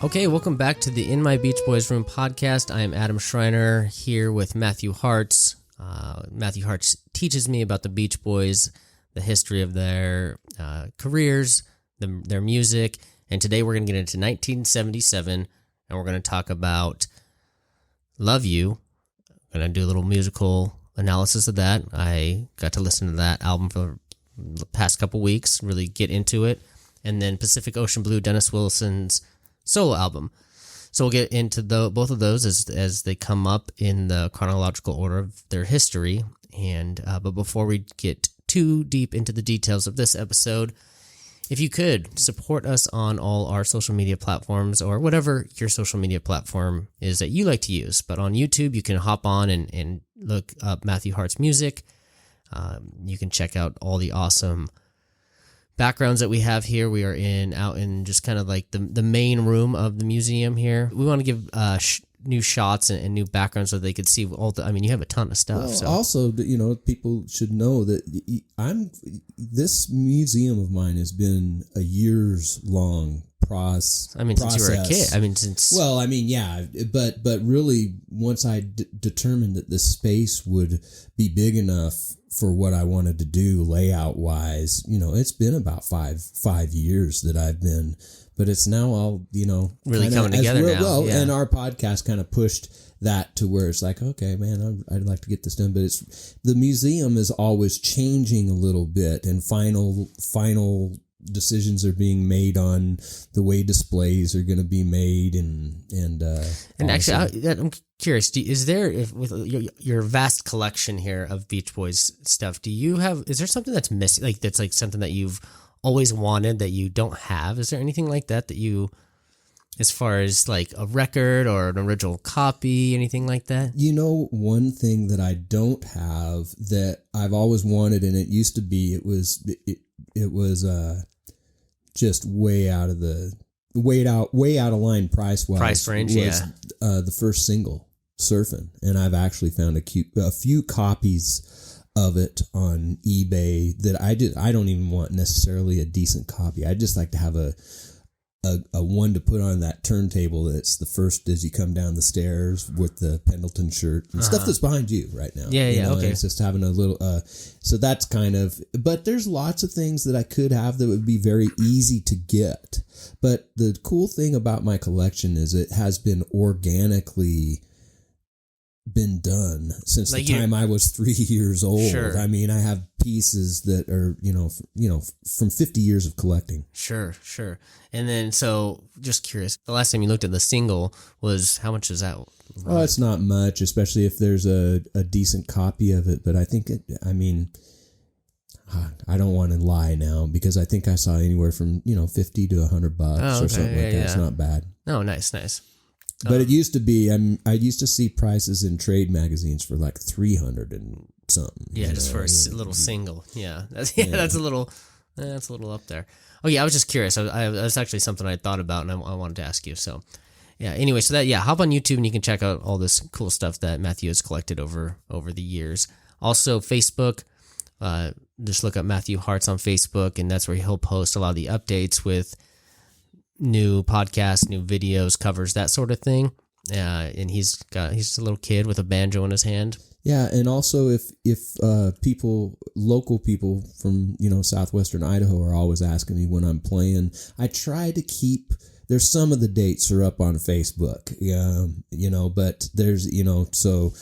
Okay, welcome back to the In My Beach Boys Room podcast. I am Adam Schreiner here with Matthew Hartz. Matthew Hartz teaches me about the Beach Boys, the history of their careers, their music, and today we're going to get into 1977, and we're going to talk about Love You. I'm going to do a little musical analysis of that. I got to listen to that album for the past couple weeks, really get into it, and then Pacific Ocean Blue, Dennis Wilson's solo album. So we'll get into both of those as they come up in the chronological order of their history. And but before we get too deep into the details of this episode, if you could support us on all our social media platforms or whatever your social media platform is that you like to use. But on YouTube, you can hop on and look up Matthew Hart's music. You can check out all the awesome backgrounds that we have here. We are out in just kind of like the main room of the museum here. We want to give new shots and new backgrounds so they could see you have a ton of stuff. Well, so. Also, people should know that this museum of mine has been a years-long process. Since you were a kid. But really, once I determined that this space would be big enough for what I wanted to do layout-wise, it's been about five years that I've been, but it's now all, really coming together now. Well, yeah. And our podcast kind of pushed that to where it's like, okay, man, I'd like to get this done, but the museum is always changing a little bit, and final decisions are being made on the way displays are going to be made, and actually, I'm curious. Is there, with your vast collection here of Beach Boys stuff, is there something that's missing? Like that's like something that you've always wanted that you don't have? Is there anything like that you, as far as like a record or an original copy, anything like that? One thing that I don't have that I've always wanted, and it used to be, it was just way out of line price range, was the first single, Surfin', and I've actually found a few copies of it on eBay that I don't even want necessarily a decent copy. I just like to have a one to put on that turntable that's the first as you come down the stairs with the Pendleton shirt and stuff that's behind you right now. Okay. It's just having a little, so that's kind of, but there's lots of things that I could have that would be very easy to get. But the cool thing about my collection is it has been organically been done since the time I was 3 years old. Sure. I have pieces that are, from 50 years of collecting. Sure. And then, so just curious, the last time you looked at the single was, how much is that? Oh, it's not much, especially if there's a decent copy of it. But I think I don't want to lie now, because I think I saw anywhere from, $50 to $100 or something like that. It's not bad. Oh, nice. But it used to be, I used to see prices in trade magazines for like $300 and something. Yeah, just for a little single. Yeah, that's a little up there. Oh yeah, I was just curious. That's actually something I thought about, and I wanted to ask you. So yeah. Anyway, hop on YouTube and you can check out all this cool stuff that Matthew has collected over the years. Also, Facebook. Just look up Matthew Hartz on Facebook, and that's where he'll post a lot of the updates with new podcasts, new videos, covers, that sort of thing. And he's just a little kid with a banjo in his hand. Yeah, and also if local people from southwestern Idaho are always asking me when I'm playing, I try to keep. There's some of the dates are up on Facebook, but there's so.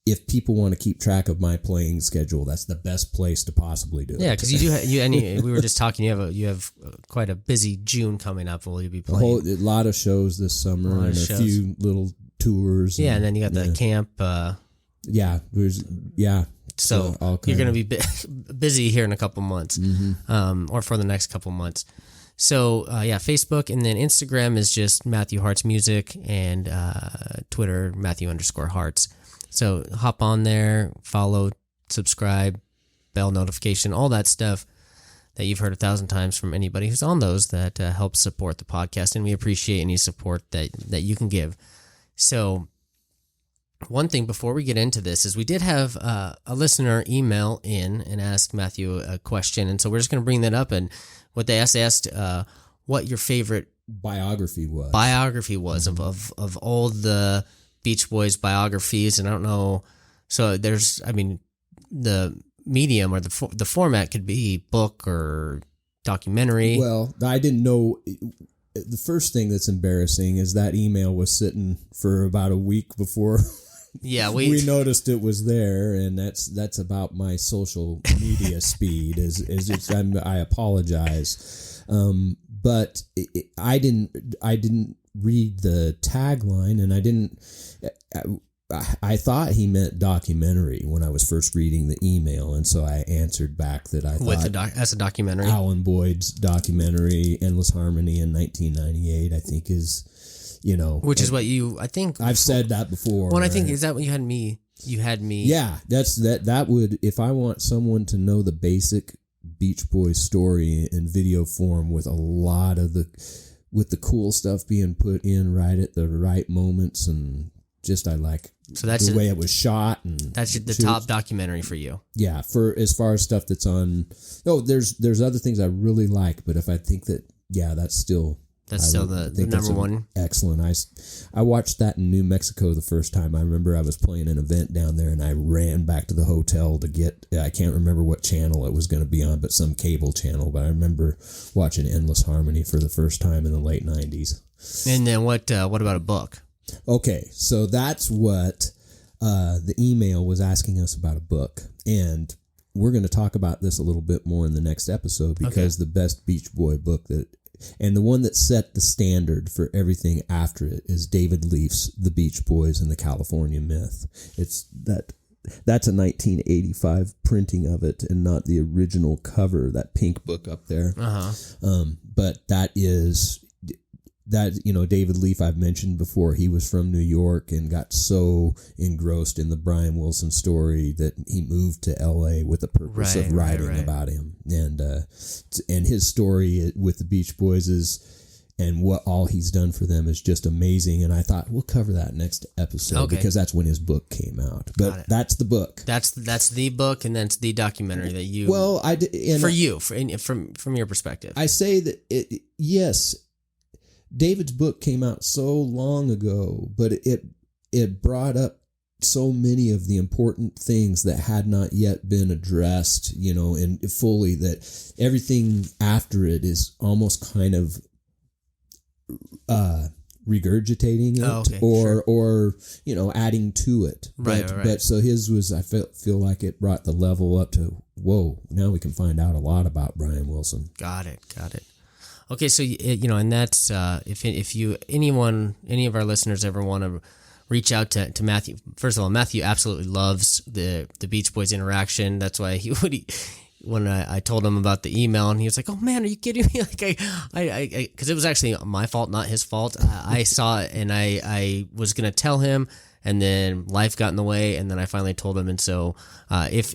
If people want to keep track of my playing schedule, that's the best place to possibly do it. Yeah, because we were just talking. You have quite a busy June coming up. Will you be playing? A lot of shows this summer and a few little tours. Yeah, and then you got the camp. So you're going to be busy here in a couple months, or for the next couple months. So Facebook, and then Instagram is just Matthew Hartz Music, and Twitter Matthew_Hartz. So hop on there, follow, subscribe, bell notification, all that stuff that you've heard 1,000 times from anybody who's on those that helps support the podcast, and we appreciate any support that you can give. So one thing before we get into this is we did have a listener email in and ask Matthew a question, and so we're just going to bring that up. And what they asked what your favorite biography was. Of all the Beach Boys biographies, and I don't know. So there's, I mean, the medium or the format could be book or documentary. Well, I didn't know. The first thing that's embarrassing is that email was sitting for about a week before. Yeah, we noticed it was there, and that's about my social media speed. I apologize, but I didn't read the tagline, and I thought he meant documentary when I was first reading the email, and so I answered back that I thought as a documentary. Alan Boyd's documentary "Endless Harmony" in 1998, I think is. Which is what I think I've said that before. Well, I think, is that what you had me? Yeah, that would, if I want someone to know the basic Beach Boys story in video form with a lot of with the cool stuff being put in right at the right moments, and just I like the way it was shot, and that's the top documentary for you. Yeah, for as far as stuff that's on. No, there's other things I really like, but if I think that, that's still. That's still the number one. Excellent. I watched that in New Mexico the first time. I remember I was playing an event down there, and I ran back to the hotel to get, I can't remember what channel it was going to be on, but some cable channel. But I remember watching Endless Harmony for the first time in the late 90s. And then what about a book? Okay, so that's what the email was asking us about, a book. And we're going to talk about this a little bit more in the next episode, because the best Beach Boy book and the one that set the standard for everything after it is David Leaf's The Beach Boys and the California Myth. That's a 1985 printing of it, and not the original cover, that pink book up there. But David Leaf, I've mentioned before, he was from New York and got so engrossed in the Brian Wilson story that he moved to L.A. with the purpose of writing about him. And his story with the Beach Boys and what all he's done for them is just amazing. And I thought we'll cover that next episode, because that's when his book came out. But that's the book. That's the book, and that's the documentary that you. Well, from your perspective, I say that yes. David's book came out so long ago, but it brought up so many of the important things that had not yet been addressed, and fully, that everything after it is almost kind of regurgitating it, or adding to it. But so his was, I feel like it brought the level up to, whoa, now we can find out a lot about Brian Wilson. Got it. Okay, so and that's if any of our listeners ever want to reach out to Matthew. First of all, Matthew absolutely loves the Beach Boys interaction. That's why when I told him about the email, and he was like, "Oh man, are you kidding me?" Like I because it was actually my fault, not his fault. I saw it, and I was gonna tell him, and then life got in the way, and then I finally told him. And so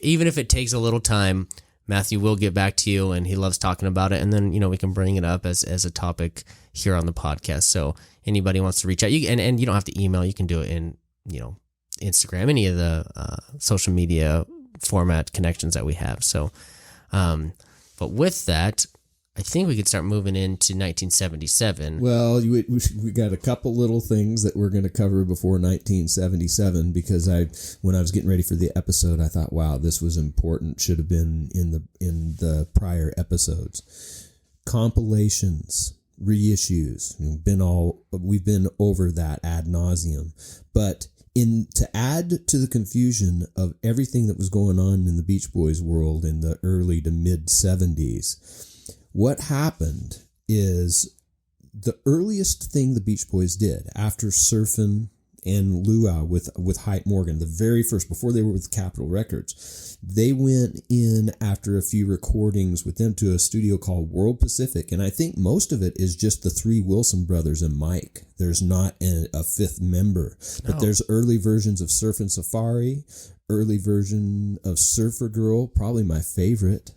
even if it takes a little time, Matthew will get back to you, and he loves talking about it. And then, we can bring it up as a topic here on the podcast. So anybody wants to reach out, and you don't have to email, you can do it in, Instagram, any of the social media format connections that we have. So, but with that, I think we could start moving into 1977. Well, we got a couple little things that we're going to cover before 1977, because when I was getting ready for the episode, I thought, wow, this was important. Should have been in the prior episodes. Compilations, reissues. We've been over that ad nauseum, but to add to the confusion of everything that was going on in the Beach Boys world in the early to mid 70s. What happened is the earliest thing the Beach Boys did after Surfin' and Luau with Hype Morgan, the very first, before they were with Capitol Records, they went in after a few recordings with them to a studio called World Pacific. And I think most of it is just the three Wilson brothers and Mike. There's not a fifth member, but there's early versions of Surfin' Safari, early version of Surfer Girl, probably my favorite.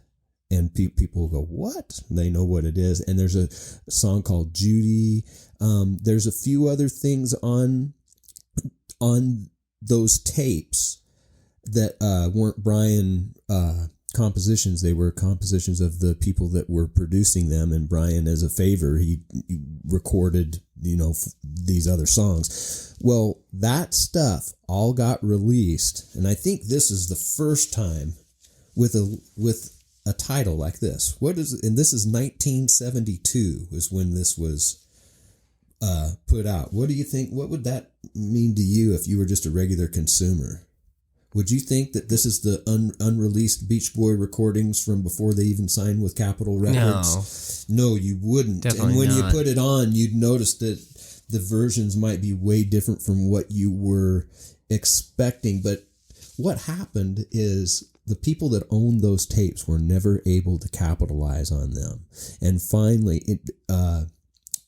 And people go, what? They know what it is. And there's a song called Judy. There's a few other things on those tapes that weren't Brian compositions. They were compositions of the people that were producing them, and Brian, as a favor, he recorded, these other songs. Well, that stuff all got released, and I think this is the first time with a title like this. What is it? And this is 1972 is when this was put out. What do you think? What would that mean to you if you were just a regular consumer? Would you think that this is the unreleased Beach Boy recordings from before they even signed with Capitol Records? No, you wouldn't. Definitely and when not. you put it on, you'd notice that the versions might be way different from what you were expecting. But what happened is the people that owned those tapes were never able to capitalize on them. And finally,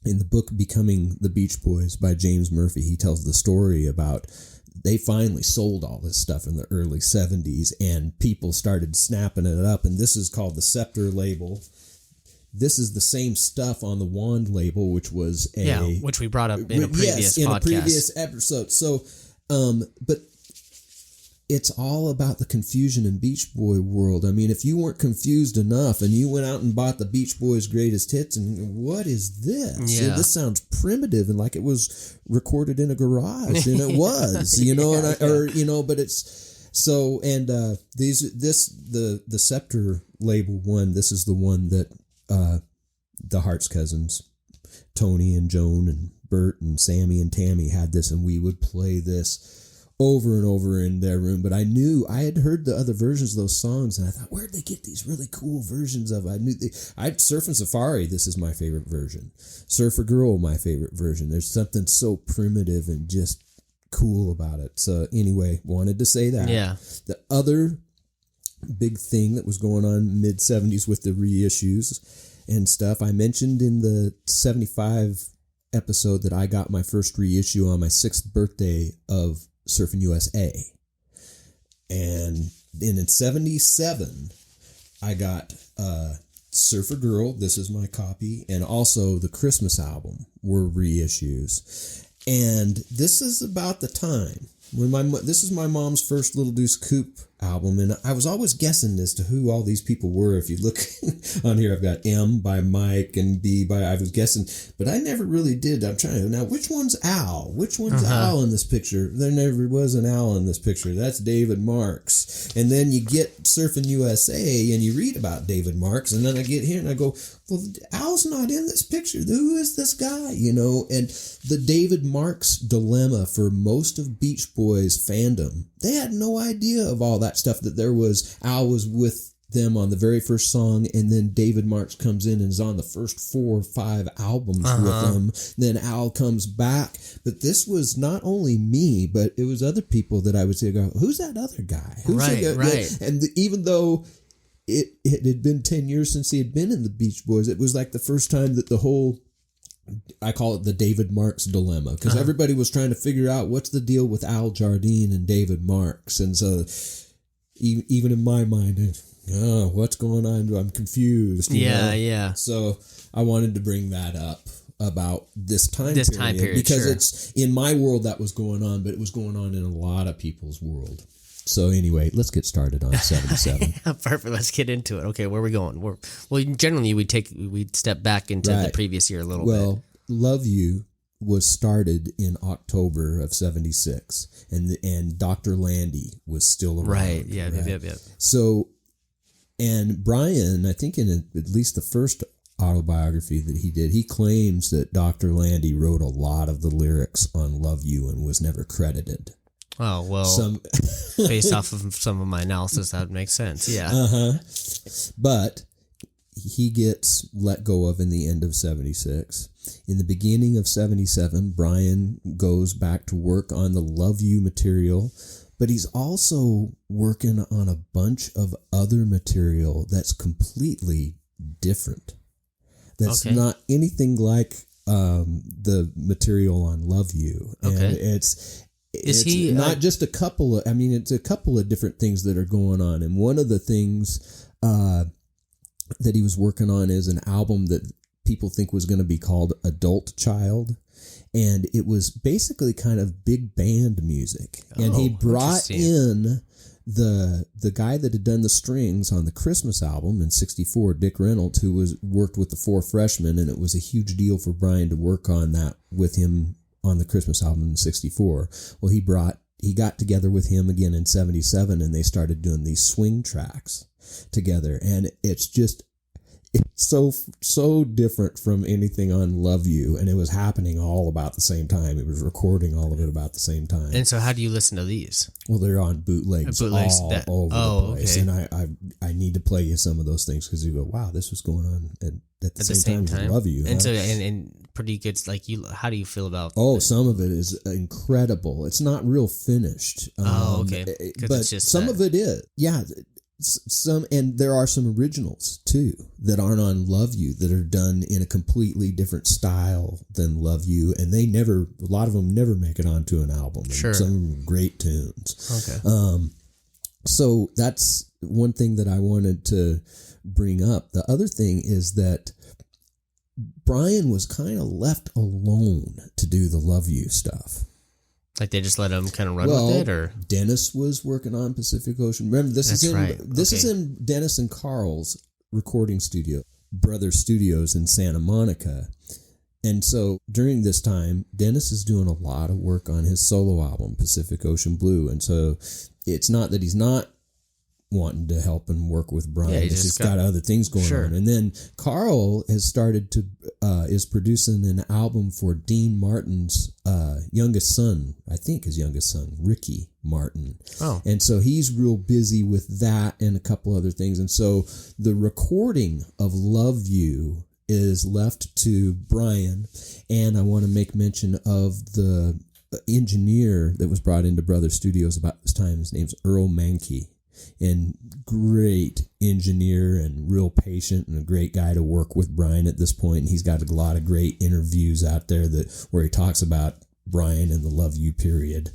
in the book Becoming the Beach Boys by James Murphy, he tells the story about they finally sold all this stuff in the early 70s, and people started snapping it up. And this is called the Scepter label. This is the same stuff on the Wand label, which was which we brought up in a previous podcast. In a previous episode. So, but it's all about the confusion in Beach Boy world. I mean, if you weren't confused enough and you went out and bought the Beach Boys' greatest hits, and what is this? Yeah. This sounds primitive and like it was recorded in a garage, and it was, but it's so. And the Scepter label one. This is the one that the Hart's cousins, Tony and Joan and Bert and Sammy and Tammy had this, and we would play this over and over in their room. But I had heard the other versions of those songs, and I thought, where'd they get these really cool versions of? I'd Surf and Safari. This is my favorite version. Surfer Girl, my favorite version. There's something so primitive and just cool about it. So anyway, wanted to say that. Yeah. The other big thing that was going on mid 70s with the reissues and stuff, I mentioned in the 75 episode that I got my first reissue on my 6th birthday of Surfing USA. And then in 77, I got Surfer Girl, this is my copy, and also the Christmas album were reissues. And this is about the time when this is my mom's first Little Deuce Coupe album, and I was always guessing as to who all these people were. If you look on here, I've got M by Mike and B by, I was guessing, but I never really did. I'm trying to, now which one's Al? Which one's Al in this picture? There never was an Al in this picture. That's David Marks. And then you get Surfing USA and you read about David Marks, and then I get here and I go, well, Al's not in this picture. Who is this guy? And the David Marks dilemma for most of Beach Boys fandom, they had no idea of all that stuff, that Al was with them on the very first song, and then David Marks comes in and is on the first 4 or 5 albums with them. Then Al comes back. But this was not only me, but it was other people that I would say, who's that other guy? Right. And even though it had been 10 years since he had been in the Beach Boys, it was like the first time that the whole, I call it the David Marks dilemma, because everybody was trying to figure out what's the deal with Al Jardine and David Marks. And so even in my mind, what's going on? I'm confused. Yeah. So I wanted to bring that up about this time period because it's in my world that was going on, but it was going on in a lot of people's world. So anyway, let's get started on 77. Perfect. Let's get into it. Okay, where are we going? Generally we'd step back into the previous year a little bit. Well, Love You was started in October of 76, and Dr. Landy was still around. Right. Yeah. So, and Brian, I think in at least the first autobiography that he did, he claims that Dr. Landy wrote a lot of the lyrics on Love You and was never credited. Oh, well, based off of some of my analysis, that makes sense. Yeah. But he gets let go of in the end of 76. In the beginning of 77, Brian goes back to work on the Love You material, but he's also working on a bunch of other material that's completely different. That's not anything like the material on Love You. And it's not just a couple of, it's a couple of different things that are going on. And one of the things that he was working on is an album that people think was going to be called Adult Child. And it was basically kind of big band music. And he brought in the guy that had done the strings on the Christmas album in '64, Dick Reynolds, who worked with the Four Freshmen, and it was a huge deal for Brian to work on that with him on the Christmas album in '64. Well, he got together with him again in '77, and they started doing these swing tracks together, and it's so different from anything on Love You, and it was happening all about the same time. It was recording all of it about the same time. And so how do you listen to these? Well, they're on bootlegs all over the place. Okay. And I need to play you some of those things because you go, wow, this was going on at the same time as Love You. And so and pretty good, like how do you feel about some of it is incredible. It's not real finished. Okay. But it's just some of it is. Yeah. And there are some originals too that aren't on Love You that are done in a completely different style than Love You, and a lot of them never make it onto an album. And sure. Some of them are great tunes. Okay. So that's one thing that I wanted to bring up. The other thing is that Brian was kind of left alone to do the Love You stuff. Like they just let him kind of run with it, or Dennis was working on Pacific Ocean. Remember, this is in Dennis and Carl's recording studio, Brother Studios in Santa Monica. And so during this time, Dennis is doing a lot of work on his solo album, Pacific Ocean Blue. And so it's not that he's not wanting to help and work with Brian. He's just got other things going on. And then Carl has started to is producing an album for Dean Martin's youngest son, I think his youngest son, Ricky Martin. Oh. And so he's real busy with that and a couple other things. And so the recording of Love You is left to Brian. And I want to make mention of the engineer that was brought into Brother Studios about this time. His name's Earl Mankey. And great engineer and real patient and a great guy to work with Brian at this point. And he's got a lot of great interviews out there where he talks about Brian and the Love You period.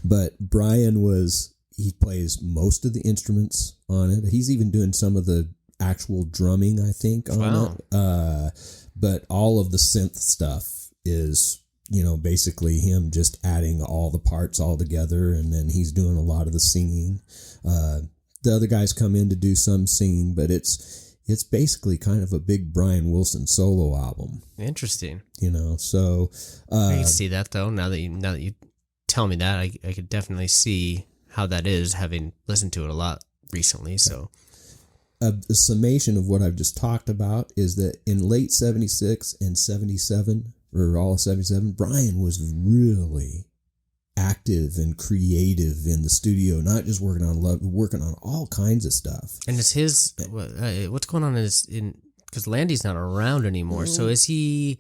But Brian he plays most of the instruments on it. He's even doing some of the actual drumming, I think, on it. But all of the synth stuff is, basically him just adding all the parts all together, and then he's doing a lot of the singing. The other guys come in to do some singing, but it's basically kind of a big Brian Wilson solo album. Interesting. So I can see that though. Now that you tell me that, I could definitely see how that is, having listened to it a lot recently. So a summation of what I've just talked about is that in late '76 and '77, or all of '77, Brian was really active and creative in the studio, not just working on Love, working on all kinds of stuff. And is his what's going on because Landy's not around anymore? So is he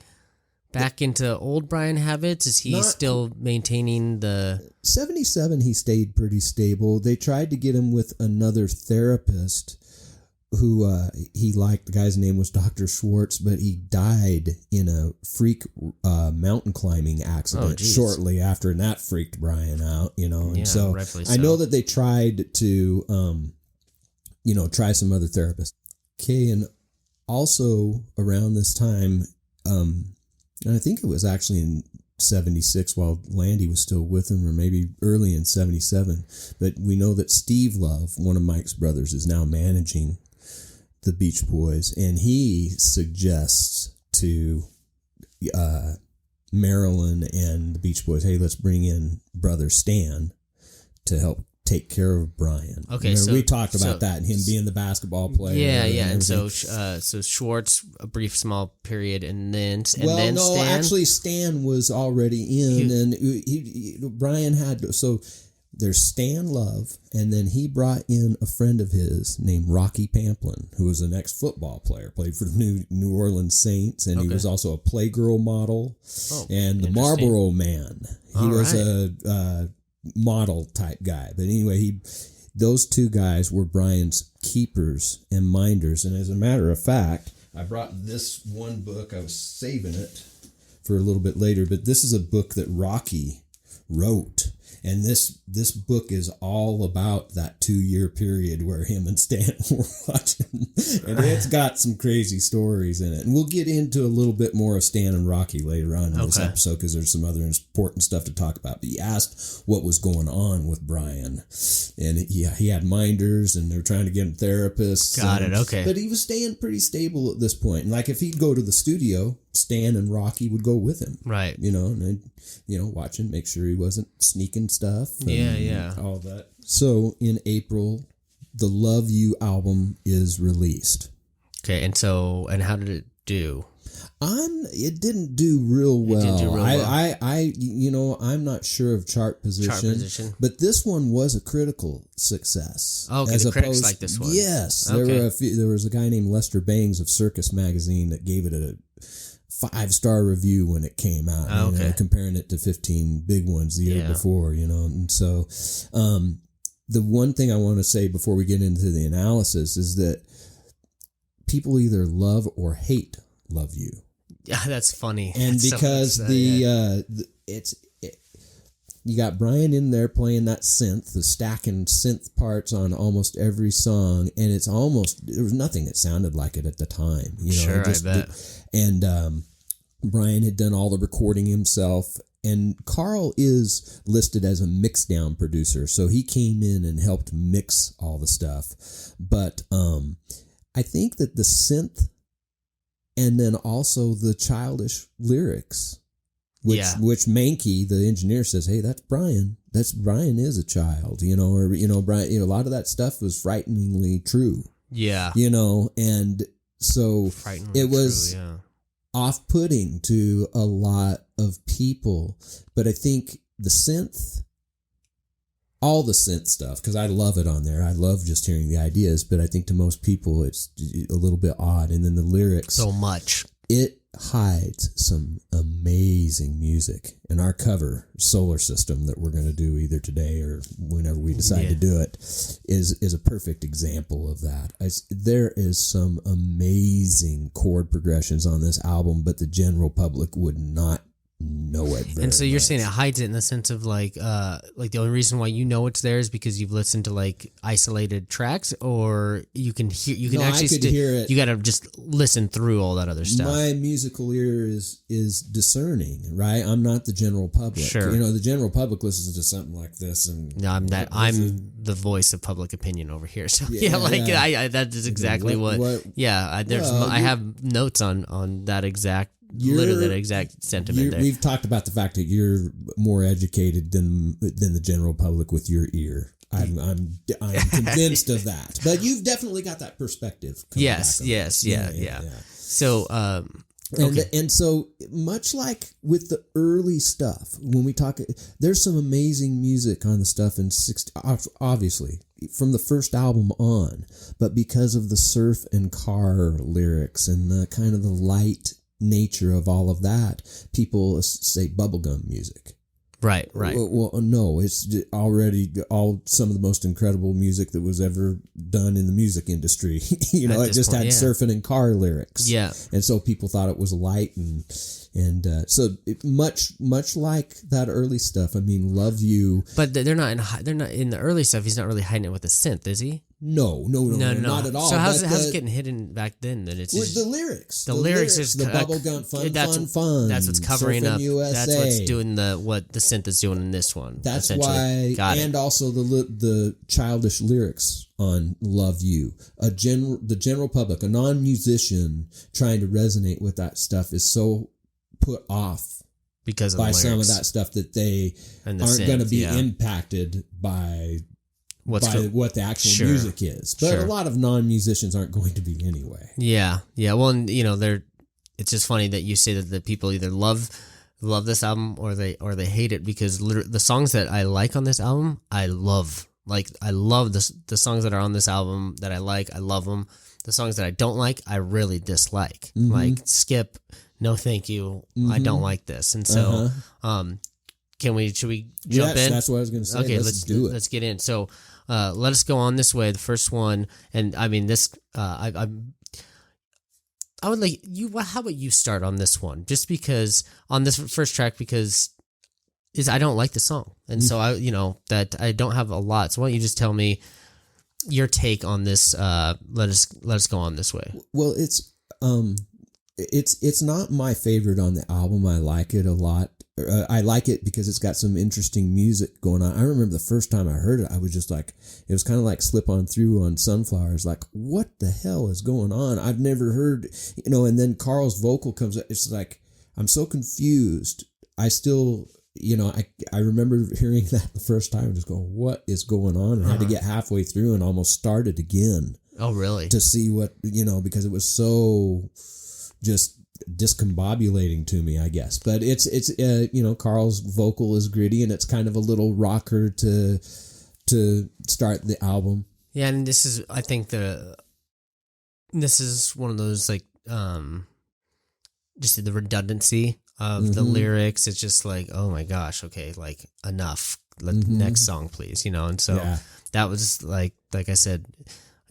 back into old Brian habits? Is he still maintaining the '77? He stayed pretty stable. They tried to get him with another therapist who he liked. The guy's name was Dr. Schwartz, but he died in a freak mountain climbing accident shortly after, and that freaked Brian out, and so I know that they tried to try some other therapists. Okay, and also around this time, and I think it was actually in '76 while Landy was still with him, or maybe early in '77, but we know that Steve Love, one of Mike's brothers, is now managing the Beach Boys, and he suggests to Marilyn and the Beach Boys, hey, let's bring in brother Stan to help take care of Brian. Okay, so we talked about that and him being the basketball player. Yeah, and so Schwartz, a brief small period, and then Stan. Actually Stan was already in, and he Brian had so. There's Stan Love, and then he brought in a friend of his named Rocky Pamplin, who was an ex-football player, played for the New Orleans Saints, and he was also a Playgirl model, and the Marlboro Man. He was a model type guy. But anyway, those two guys were Brian's keepers and minders. And as a matter of fact, I brought this one book. I was saving it for a little bit later, but this is a book that Rocky wrote. And this book is all about that 2-year period where him and Stan were watching. And it's got some crazy stories in it. And we'll get into a little bit more of Stan and Rocky later on in this episode because there's some other important stuff to talk about. But you asked what was going on with Brian. and he had minders, and they were trying to get him therapists. Got it. Okay. But he was staying pretty stable at this point. And like if he'd go to the studio, Stan and Rocky would go with him. Right. And then, watching, make sure he wasn't sneaking stuff. Yeah. All that. So in April, the Love You album is released. Okay. And how did it do? It didn't do real well. It didn't do real well. I'm not sure of chart position, but this one was a critical success. Oh, okay, the critics like this one. Yes, okay. There was a guy named Lester Bangs of Circus Magazine that gave it a 5-star review when it came out. Comparing it to 15 big ones the year before. And so, the one thing I want to say before we get into the analysis is that people either love or hate Love You. Yeah, that's funny. And that's because you got Brian in there playing that synth, the stacking synth parts on almost every song, and there was nothing that sounded like it at the time. Sure, I bet. And Brian had done all the recording himself, and Carl is listed as a mix down producer, so he came in and helped mix all the stuff. But I think that the synth, and then also the childish lyrics, which Mankey, the engineer, says, "Hey, that's Brian. Brian is a child," Brian. A lot of that stuff was frighteningly true. Yeah. And so it was off-putting to a lot of people. But I think all the synth stuff, because I love it on there. I love just hearing the ideas, but I think to most people it's a little bit odd. And then the lyrics, so much. It hides some amazing music. And our cover, Solar System, that we're going to do either today or whenever we decide to do it, is a perfect example of that. There is some amazing chord progressions on this album, but the general public would not know it very And so you're much. saying it hides it in the sense of like the only reason why you know it's there is because you've listened to like isolated tracks, or you can hear hear it. You got to just listen through all that other stuff. My musical ear is discerning, right? I'm not the general public. Sure. The general public listens to something like this, and I'm the voice of public opinion over here. So I that is exactly I have notes on that exact. Literally that exact sentiment there. We've talked about the fact that you're more educated than the general public with your ear. I'm convinced of that. But you've definitely got that perspective. Yes. So and so much like with the early stuff, when we talk, there's some amazing music on the stuff in obviously from the first album on, but because of the surf and car lyrics and the kind of the light nature of all of that, people say bubblegum music. Right. Well, no, it's already some of the most incredible music that was ever done in the music industry. It just had surfing and car lyrics. Yeah. And so people thought it was light and so much like that early stuff. I mean, Love You. But they're not in the early stuff. He's not really hiding it with a synth, is he? No, not at all. So how's it getting hidden back then? Then it's just, the lyrics. The lyrics is the bubblegum fun. That's what's covering up. USA. That's what's doing what the synth is doing in this one. That's why. And also the childish lyrics on Love You. The general public, a non-musician trying to resonate with that stuff is so put off because of by the some of that stuff that they aren't going to be impacted by what the actual music is. But a lot of non-musicians aren't going to be anyway. Yeah. Well, and, it's just funny that you say that the people either love this album or they hate it, because the songs that I like on this album, I love. Like, I love the songs that are on this album that I like. I love them. The songs that I don't like, I really dislike. Mm-hmm. Like Skip, no thank you. Mm-hmm. I don't like this. And so, should we jump in? That's what I was going to say. Okay, let's do it. Let's get in. So, let us go on this way. The first one, and I mean this. I would like you. How about you start on this one? Just because on this first track, because I don't like the song, and so that I don't have a lot. So why don't you just tell me your take on this? Let us go on this way. Well, it's not my favorite on the album. I like it a lot. I like it because it's got some interesting music going on. I remember the first time I heard it, I was just like, it was kind of like Slip On Through on Sunflowers. Like, what the hell is going on? I've never heard, and then Carl's vocal comes up. It's like, I'm so confused. I still, I remember hearing that the first time and just going, what is going on? And I had to get halfway through and almost started again. Oh, really? To see what, because it was so just discombobulating to me, I guess. But it's Carl's vocal is gritty, and it's kind of a little rocker to start the album. Yeah, and this is, I think this is one of those, like, just the redundancy of the lyrics. It's just like, oh my gosh, okay, like, enough. Next song, please, and so that was like I said,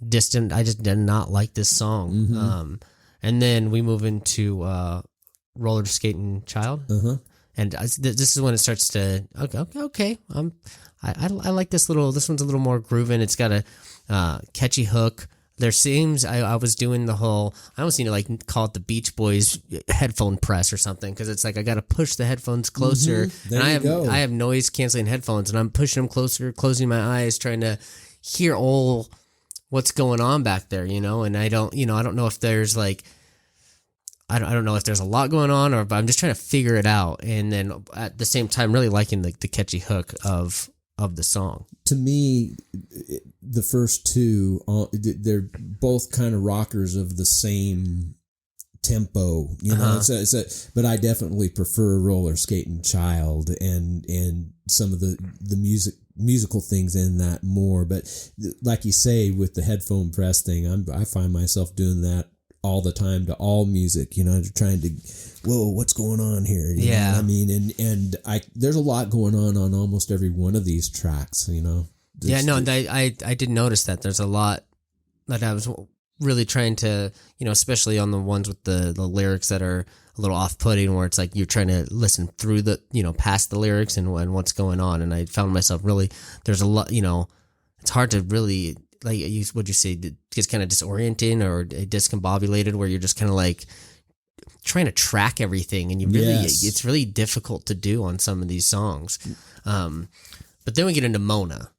distant. I just did not like this song. And then we move into Roller Skating Child, and this is when it starts to okay. I like this little. This one's a little more grooving. It's got a catchy hook. There seems I was doing the whole. I almost need to like call it the Beach Boys headphone press or something, because it's like I got to push the headphones closer, and I have noise canceling headphones, and I'm pushing them closer, closing my eyes, trying to hear all what's going on back there, and I don't know if there's like, I don't know if there's a lot going on, but I'm just trying to figure it out. And then at the same time, really liking the catchy hook of the song. To me, the first two, they're both kind of rockers of the same tempo, but I definitely prefer Roller Skating Child and some of the musical things in that more. But like you say, with the headphone press thing, I find myself doing that all the time to all music, trying to, whoa, what's going on here? You know what I mean? And there's a lot going on almost every one of these tracks, I did notice that there's a lot that I was really trying to, especially on the ones with the lyrics that are a little off-putting, where it's like you're trying to listen through the, past the lyrics and what's going on. And I found myself really, there's a lot, it's hard to really, like, what'd you say, it gets kind of disorienting or discombobulated, where you're just kind of like trying to track everything, and it's really difficult to do on some of these songs. But then we get into Mona.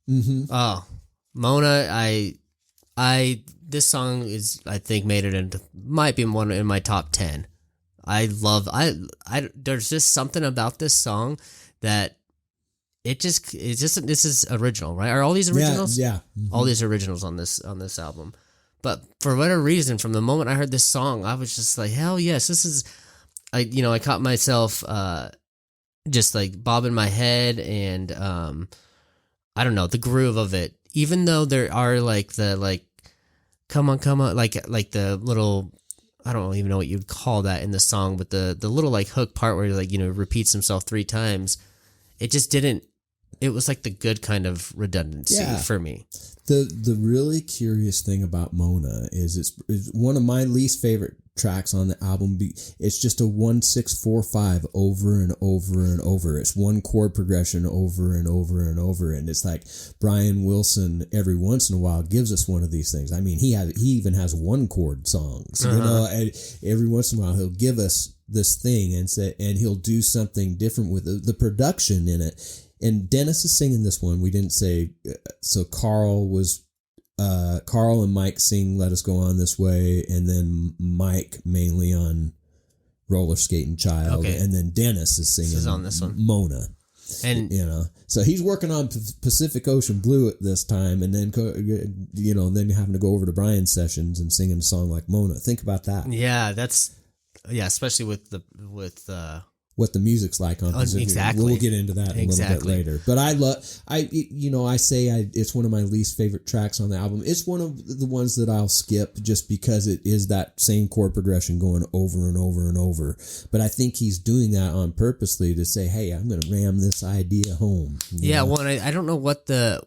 Oh, Mona, this song is, I think, might be one in my top 10. There's just something about this song that this is original, right? Are all these originals? Yeah. All these originals on this album. But for whatever reason, from the moment I heard this song, I was just like, hell yes, this is, I caught myself, just like bobbing my head, and, I don't know, the groove of it, even though there are like the, come on, like the little, I don't even know what you'd call that in the song, but the little like hook part where like, repeats himself 3 times, it just didn't, it was like the good kind of redundancy for me. The really curious thing about Mona is it's one of my least favorite tracks on the album. It's just a 1-6-4-5 over and over and over. It's one chord progression over and over and over. And it's like Brian Wilson every once in a while gives us one of these things. I mean, he even has one chord songs, and every once in a while he'll give us this thing and he'll do something different with the production in it. And Dennis is singing this one. We didn't say, so Carl and Mike sing Let Us Go On This Way, and then Mike mainly on Roller Skating Child, and then Dennis is singing on this one. Mona. And so he's working on Pacific Ocean Blue at this time, and then then having to go over to Brian's sessions and singing a song like Mona. Think about that. Yeah, especially with what the music's like on Pacific. Exactly. We'll get into that a little bit later. But it's one of my least favorite tracks on the album. It's one of the ones that I'll skip just because it is that same chord progression going over and over and over. But I think he's doing that on purposely to say, hey, I'm going to ram this idea home. Yeah, well, I don't know what the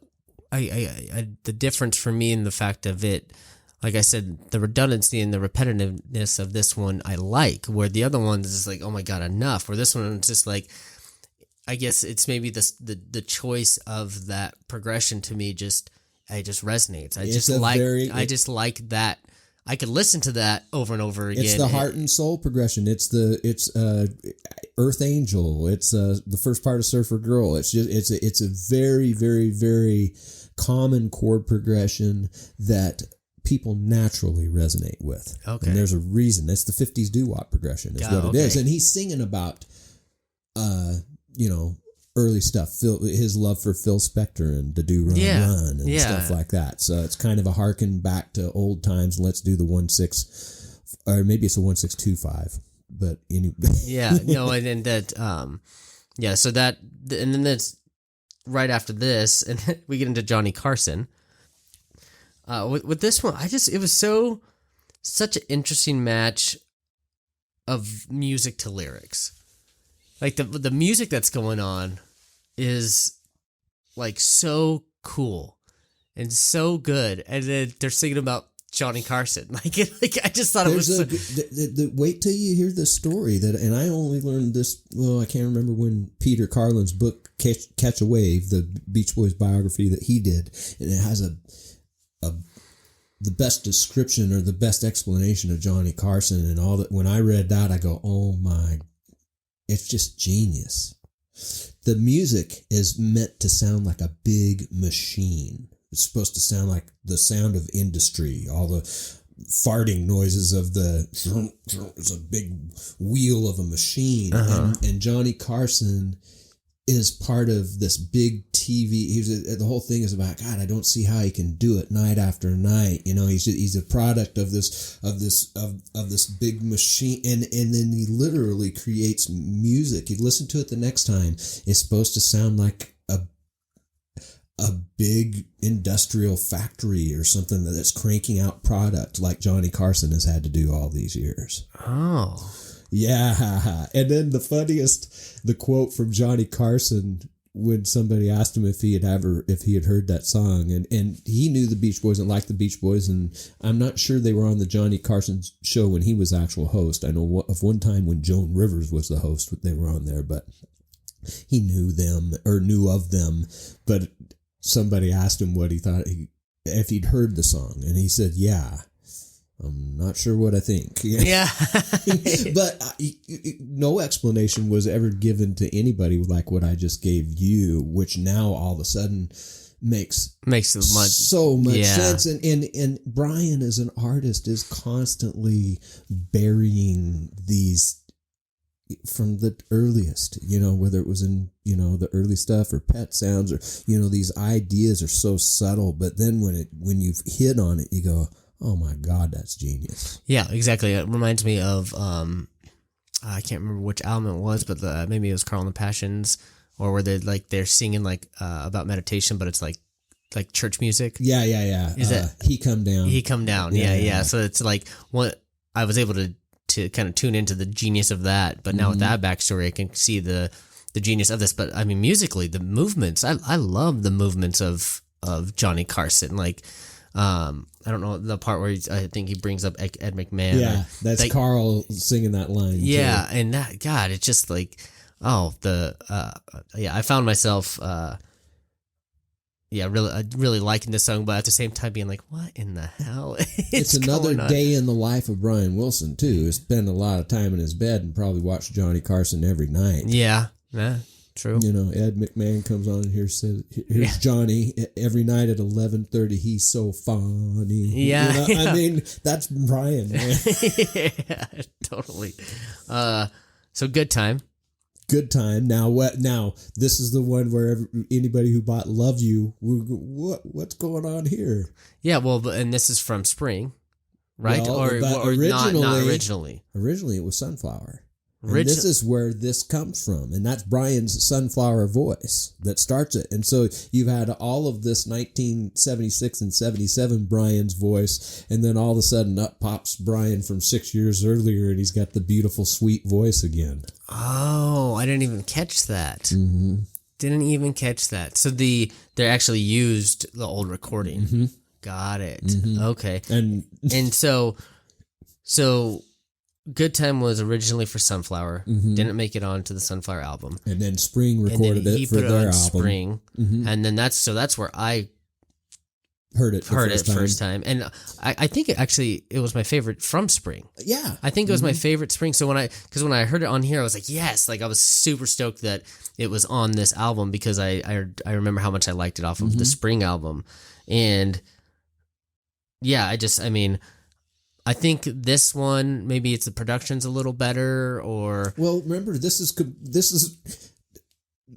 difference for me in the fact of it. Like I said, the redundancy and the repetitiveness of this one I like, where the other one is just like, oh my God, enough. Where this one is just like, I guess it's maybe the choice of that progression to me just resonates. I just like that. I could listen to that over and over again. It's the heart and soul progression. It's Earth Angel. It's the first part of Surfer Girl. It's a very, very, very common chord progression that people naturally resonate with. Okay. And there's a reason. It's the 50s doo-wop progression is what it is. And he's singing about, early stuff. His love for Phil Spector and the Do Run Run and stuff like that. So it's kind of a harken back to old times. Let's do the 1/6, or maybe it's a 1/625. But anyway. and that, so that, and then that's right after this, and we get into Johnny Carson. With this one, it was such an interesting match of music to lyrics. Like the music that's going on is like so cool and so good, and then they're singing about Johnny Carson. Like I just thought wait till you hear the story and I only learned this. Well, I can't remember when Peter Carlin's book Catch a Wave, the Beach Boys biography that he did, and it has the best description or the best explanation of Johnny Carson and all that. When I read that, I go, oh my. It's just genius. The music is meant to sound like a big machine. It's supposed to sound like the sound of industry. All the farting noises of it's a big wheel of a machine. And Johnny Carson is part of this big TV. The whole thing is about, God, I don't see how he can do it night after night. He's a product of this big machine, and then he literally creates music. You listen to it the next time, it's supposed to sound like a big industrial factory or something that's cranking out product like Johnny Carson has had to do all these years. Oh. Yeah, and then the quote from Johnny Carson when somebody asked him if he had heard that song, and he knew the Beach Boys and liked the Beach Boys, and I'm not sure they were on the Johnny Carson show when he was actual host. I know of one time when Joan Rivers was the host, they were on there, but he knew of them. But somebody asked him what he thought if he'd heard the song, and he said, "Yeah." I'm not sure what I think. Yeah. But no explanation was ever given to anybody like what I just gave you, which now all of a sudden makes so much sense. And Brian as an artist is constantly burying these from the earliest, whether it was in, the early stuff or Pet Sounds or, these ideas are so subtle. But then when you've hit on it, you go, oh my God, that's genius. Yeah, exactly. It reminds me of, I can't remember which album it was, but maybe it was Carl and the Passions, or where they're singing about meditation, but it's like church music. Yeah. Is that He Come Down? He Come Down. Yeah. So it's like what I was able to kind of tune into the genius of that, but now with that backstory, I can see the genius of this. But I mean, musically, the movements, I love the movements of Johnny Carson. Like, I don't know the part where I think he brings up Ed McMahon. Yeah, that's Carl singing that line. Yeah, too. And that, God, it's just like, I found myself, really liking this song, but at the same time being like, what in the hell? It's another day in the life of Brian Wilson too. He spent a lot of time in his bed and probably watched Johnny Carson every night. Yeah. True. Ed McMahon comes on and here's Johnny every night at 11:30. He's so funny. Yeah, I mean, that's Brian. Man. Yeah, totally. So Good Time. Good Time. Now what? Now this is the one where anybody who bought Love You, what's going on here? Yeah, well, and this is from Spring, right? Well, or not originally. Originally, it was Sunflower. And this is where this comes from, and that's Brian's Sunflower voice that starts it. And so you've had all of this 1976 and 77 Brian's voice, and then all of a sudden up pops Brian from 6 years earlier, and he's got the beautiful, sweet voice again. Oh, I didn't even catch that. Mm-hmm. Didn't even catch that. So they actually used the old recording. Mm-hmm. Got it. Mm-hmm. Okay. And so Good Time was originally for Sunflower. Mm-hmm. Didn't make it onto the Sunflower album. And then Spring recorded it for their album. Spring. Mm-hmm. And then that's where I heard it first time. And I think it was my favorite from Spring. Yeah. I think it was my favorite Spring. So when I heard it on here, I was like, yes, like I was super stoked that it was on this album because I remember how much I liked it off of the Spring album. And yeah, I think this one, maybe it's the production's a little better or... Well, remember, this is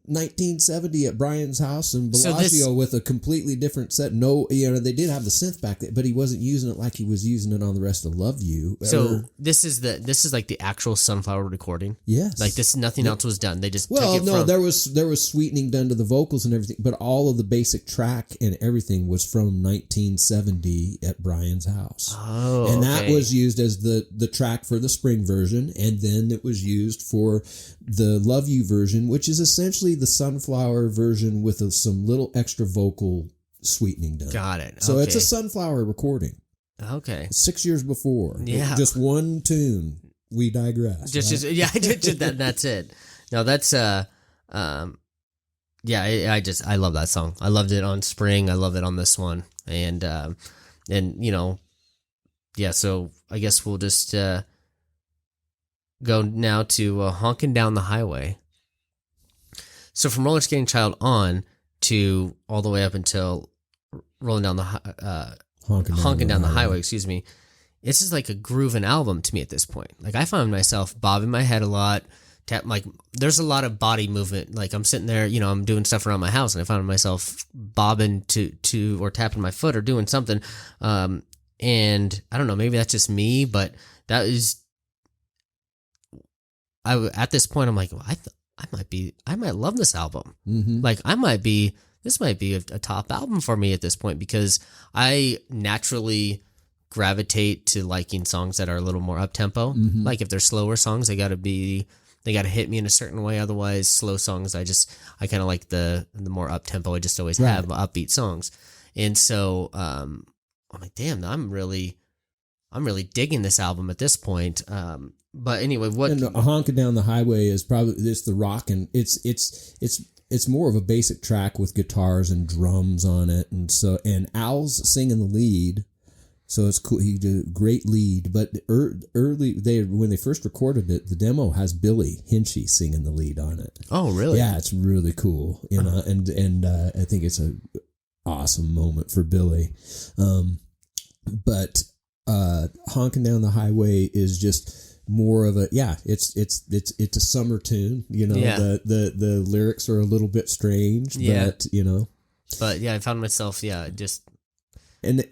1970 at Brian's house and Bellagio with a completely different set. No, they did have the synth back then, but he wasn't using it like he was using it on the rest of Love You. So this is like the actual Sunflower recording. Yes, like this, nothing else was done. They just there was sweetening done to the vocals and everything, but all of the basic track and everything was from 1970 at Brian's house. Oh, and that was used as the track for the Spring version, and then it was used for the Love You version, which is essentially the Sunflower version with some little extra vocal sweetening done. Got it. So it's a Sunflower recording. Okay. 6 years before. Yeah. Just one tune. We digress. That's it. No, that's I love that song. I loved it on Spring. I love it on this one. And so I guess we'll just go now to Honkin' Down the Highway. So from Roller Skating Child on to all the way up until Rolling Down the Honkin' Down the Highway, excuse me. This is like a grooving album to me at this point. Like I found myself bobbing my head a lot, there's a lot of body movement. Like I'm sitting there, I'm doing stuff around my house and I found myself bobbing to or tapping my foot or doing something. And I don't know, maybe that's just me, but that is at this point, I'm like, well, I might love this album. Mm-hmm. Like this might be a top album for me at this point because I naturally gravitate to liking songs that are a little more up tempo. Mm-hmm. Like if they're slower songs, they got to hit me in a certain way. Otherwise, slow songs, I kind of like the more up tempo. I just always have upbeat songs. And so, I'm like, damn, I'm really digging this album at this point. But anyway, and Honkin' Down the Highway is probably the rock, and it's more of a basic track with guitars and drums on it, and Al's singing the lead, so it's cool. He did a great lead, but when they first recorded it, the demo has Billy Hinchy singing the lead on it. Oh, really? Yeah, it's really cool, and I think it's a awesome moment for Billy, but Honkin' Down the Highway is just more of it's a summer tune, the lyrics are a little bit strange, but I found myself just and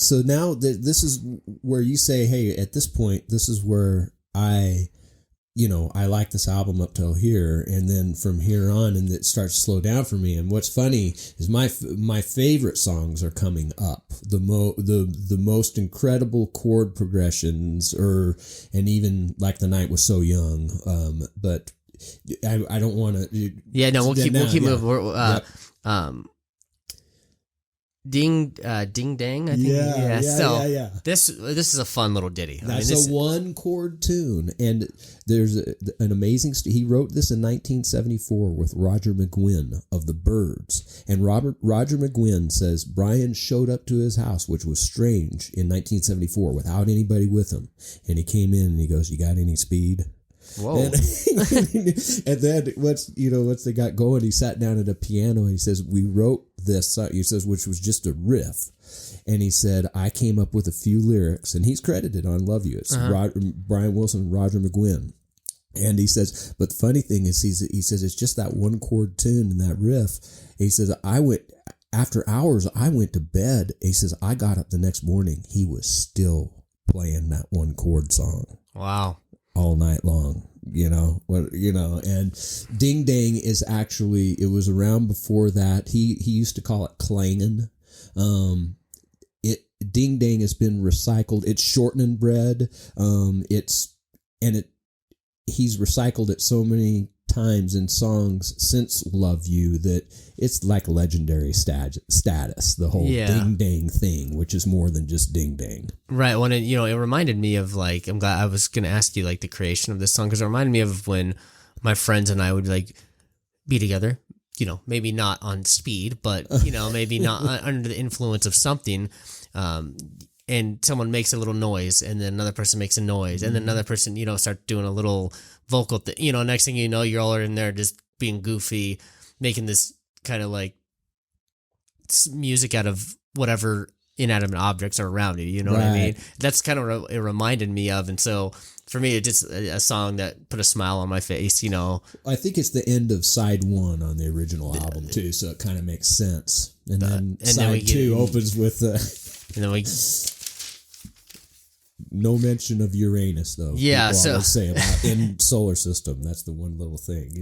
so now this is where you say, hey, at this point this is where I like this album up till here, and then from here on, and it starts to slow down for me. And what's funny is my favorite songs are coming up. The most incredible chord progressions, and even like The Night Was So Young. But I don't want to. Yeah, no, we'll keep moving. Ding Dang, I think. Yeah. This is a fun little ditty. That's a one chord tune, and there's an amazing. He wrote this in 1974 with Roger McGuinn of the Byrds, and Roger McGuinn says Brian showed up to his house, which was strange in 1974, without anybody with him, and he came in and he goes, "You got any speed?" Whoa. And then once they got going, he sat down at a piano. He says, we wrote this song, he says, which was just a riff. And he said, I came up with a few lyrics, and he's credited on Love You. It's Brian Wilson and Roger McGuinn. And he says, but the funny thing is, he says, it's just that one chord tune and that riff. He says, after hours, I went to bed. He says, I got up the next morning. He was still playing that one chord song. Wow. All night long, and Ding Dang is actually, it was around before that. He used to call it clangin'. Ding Dang has been recycled. It's shortening bread. He's recycled it so many times in songs since Love You that it's like legendary status, the whole Ding Dang thing, which is more than just Ding Dang. Right. When it reminded me of, like, I'm glad I was going to ask you, like, the creation of this song, because it reminded me of when my friends and I would, like, be together maybe not on speed, but, maybe not under the influence of something. And someone makes a little noise, and then another person makes a noise, and then another person, start doing a little vocal thing. Next thing you know, you're all in there just being goofy, making this kind of like music out of whatever inanimate objects are around you. You know what I mean? That's kind of what it reminded me of. And so for me, it's just a song that put a smile on my face, I think it's the end of side 1 on the original album too, so it kind of makes sense. And then side 2 opens with and then we no mention of Uranus though. Yeah, so I would say about in solar system. That's the one little thing,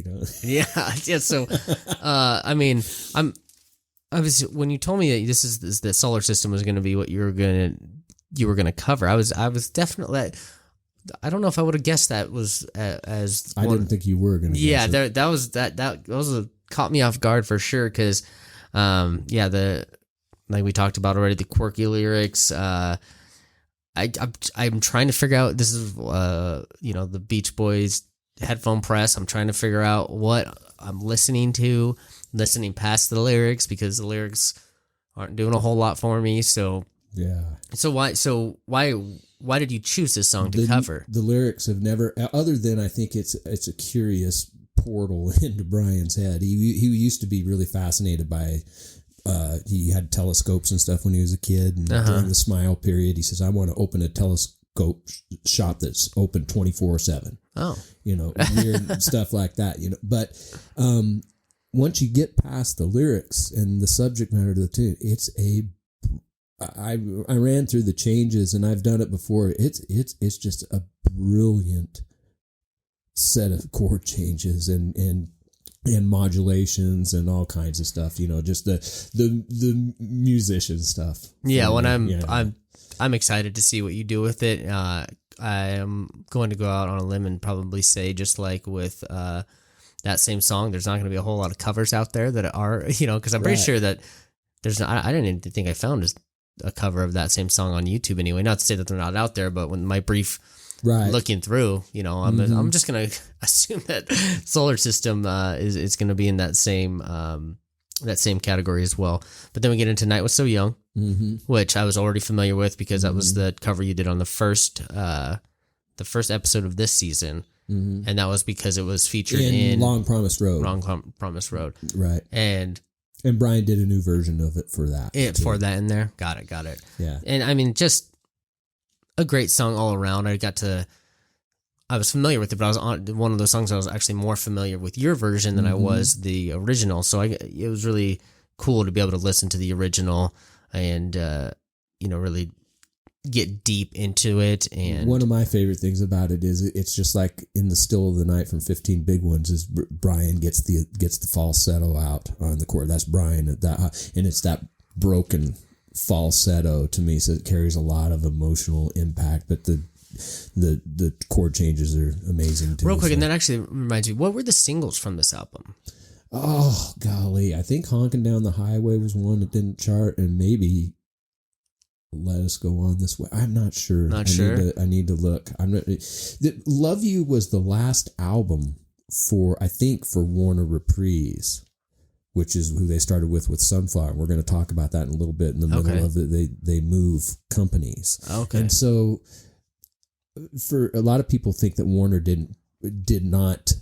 Yeah. So, I mean, when you told me that that solar system was going to be what you were going to cover, I was definitely. I don't know if I would have guessed that was as. I didn't think you were going to. Yeah, that was caught me off guard for sure because, like we talked about already, the quirky lyrics. I'm trying to figure out. This is the Beach Boys headphone press. I'm trying to figure out what I'm listening past the lyrics because the lyrics aren't doing a whole lot for me. So yeah. So why did you choose this song to cover? The lyrics have never, other than I think it's a curious portal into Brian's head. He used to be really fascinated by. He had telescopes and stuff when he was a kid, and during the Smile period, he says, "I want to open a telescope shop that's open 24/7." Oh, weird stuff like that. But once you get past the lyrics and the subject matter of the tune, I ran through the changes, and I've done it before. It's just a brilliant set of chord changes and modulations and all kinds of stuff, just the musician stuff. Yeah, when I'm excited to see what you do with it. I am going to go out on a limb and probably say, just like with that same song, there's not going to be a whole lot of covers out there that are, because I'm pretty sure that there's not. I didn't even think I found a cover of that same song on YouTube anyway. Not to say that they're not out there, but when my brief. Looking through, I'm just gonna assume that Solar System is gonna be in that same category as well. But then we get into Night Was So Young, which I was already familiar with because that was the cover you did on the first episode of this season, and that was because it was featured in Long Promised Road. Right? And Brian did a new version of it for that. For that in there, got it. Yeah, and I mean just. A great song all around. I was familiar with it, but I was on one of those songs I was actually more familiar with your version than I was the original. So it was really cool to be able to listen to the original and, really get deep into it. And one of my favorite things about it is it's just like in the Still of the Night from 15 Big Ones is Brian gets the falsetto out on the chord. That's Brian and it's that broken falsetto to me, so it carries a lot of emotional impact, but the chord changes are amazing too. Real quick, and that actually reminds me, what were the singles from this album? Oh golly, I think Honkin' Down the Highway was one that didn't chart, and maybe Let Us Go On This Way. I'm not sure. I need to look. Love You was the last album for Warner Reprise, which is who they started with Sunflower. We're going to talk about that in a little bit in the middle of it. They move companies. Okay. And so for a lot of people think that Warner did not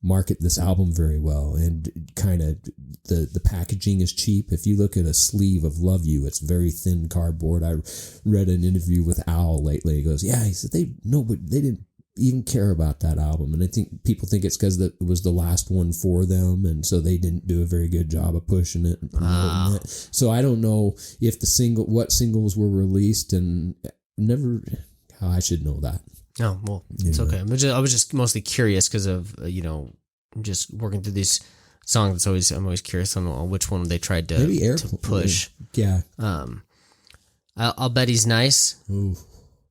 market this album very well, and kind of the packaging is cheap. If you look at a sleeve of Love You, it's very thin cardboard. I read an interview with Al lately. He goes, yeah, he said they didn't even care about that album, and I think people think it's because it was the last one for them, and so they didn't do a very good job of pushing it and promoting it. So I don't know if what singles were released, and never how I should know that. Oh well, it's okay. I was just mostly curious because of just working through these songs. I'm always curious on which one they tried to push. Yeah. I'll Bet He's Nice. Ooh.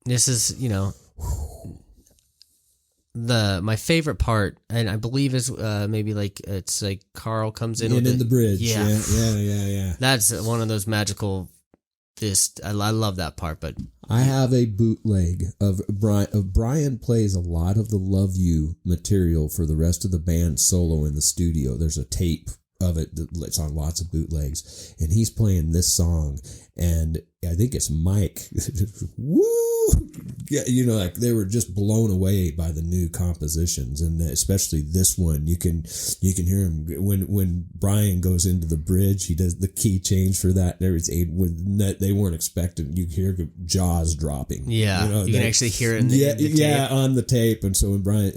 This is my favorite part, and I believe is maybe it's like Carl comes in the bridge. Yeah. Yeah. That's one of those magical I love that part. But I have a bootleg of Brian. Brian plays a lot of the Love You material for the rest of the band solo in the studio. There's a tape of it that's on lots of bootlegs, and he's playing this song, and I think it's Mike. Woo! Yeah, like they were just blown away by the new compositions, and especially this one. You can hear him when Brian goes into the bridge. He does the key change for that. They weren't expecting. You hear jaws dropping. Yeah, you can actually hear it. In the tape. On the tape, and so when Brian,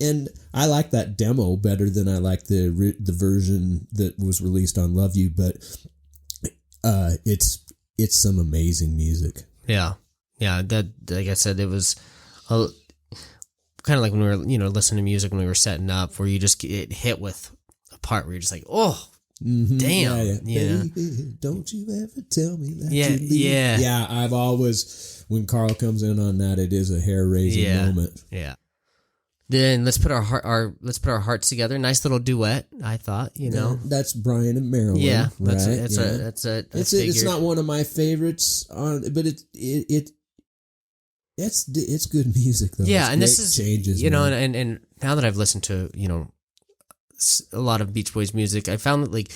and I like that demo better than I like the version that was released on Love You, but it's some amazing music. Yeah, that, like I said, it was kind of like when we were, listening to music when we were setting up, where you just get hit with a part where you're just like, oh, damn. Yeah. Baby, don't you ever tell me that you leave. Yeah. Yeah, I've always, when Carl comes in on that, it is a hair-raising moment. Yeah. Then let's put our hearts together. Nice little duet, I thought. That's Brian and Marilyn. Yeah, right? It's not one of my favorites but it's good music though. Yeah, and this is changes. And now that I've listened to a lot of Beach Boys music, I found that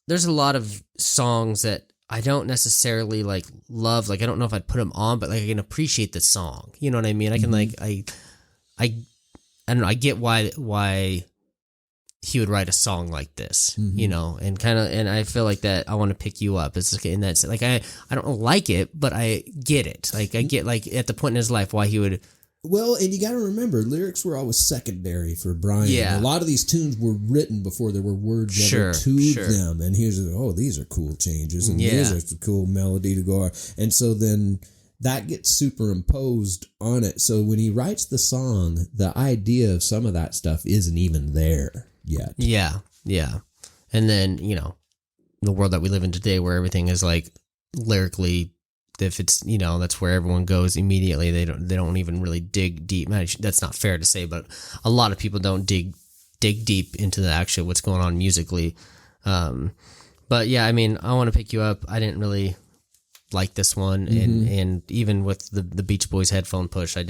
there's a lot of songs that I don't necessarily love. I don't know if I'd put them on, but I can appreciate the song. You know what I mean? I can I don't know. I get why he would write a song like this, and I feel like that. I want to pick you up. It's in that I don't like it, but I get it. I get at the point in his life why he would. Well, and you got to remember, lyrics were always secondary for Brian. Yeah. A lot of these tunes were written before there were words ever to them, and he was these are cool changes, and these are a cool melody to go on, and so then that gets superimposed on it. So when he writes the song, the idea of some of that stuff isn't even there yet. Yeah, and then the world that we live in today, where everything is lyrically. If it's that's where everyone goes immediately. They don't even really dig deep. That's not fair to say, but a lot of people don't dig deep into the actual what's going on musically. But yeah, I mean, I Want to Pick You Up. I didn't really like this one, and even with the Beach Boys headphone push, I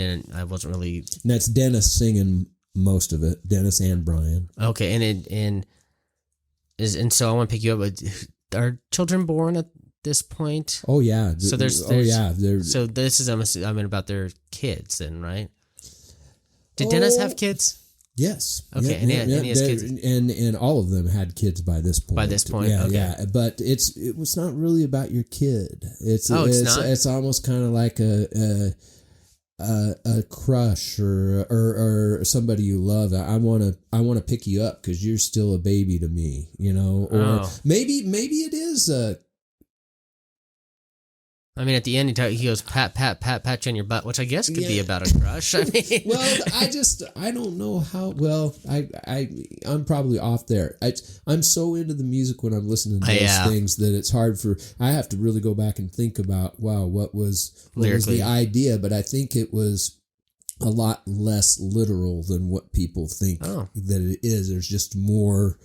wasn't really. And that's Dennis singing most of it. Dennis and Brian. Okay, and so I Want to Pick You Up. Are children born at this point? Oh yeah. So there's so this is about their kids then, right? Did Dennis have kids? Yes. Okay, and he has kids, and all of them had kids by this point. Yeah, okay. Yeah. But it was not really about your kid. It's not. It's almost kind of like a crush or somebody you love. I want to pick you up because you're still a baby to me, or maybe it is I mean, at the end, he goes, pat you on your butt, which I guess could be about a crush. I mean, well, I don't know how. Well, I'm probably off there. I'm so into the music when I'm listening to those things that it's hard I have to really go back and think about, what was the idea? But I think it was a lot less literal than what people think that it is. There's just more.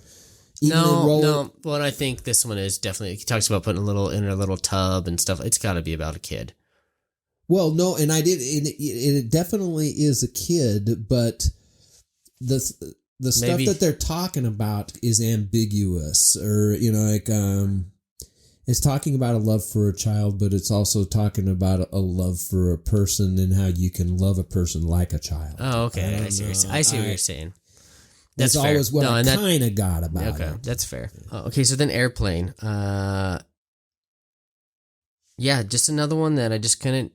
No. Well, I think this one is definitely. He talks about putting in a little tub and stuff. It's got to be about a kid. Well, no, and it definitely is a kid, but the stuff that they're talking about is ambiguous, or it's talking about a love for a child, but it's also talking about a love for a person and how you can love a person like a child. Oh, okay. I see what you're saying. That's always what I kind of got about it. Okay, that's fair. Okay, so then Airplane. Just another one that I just couldn't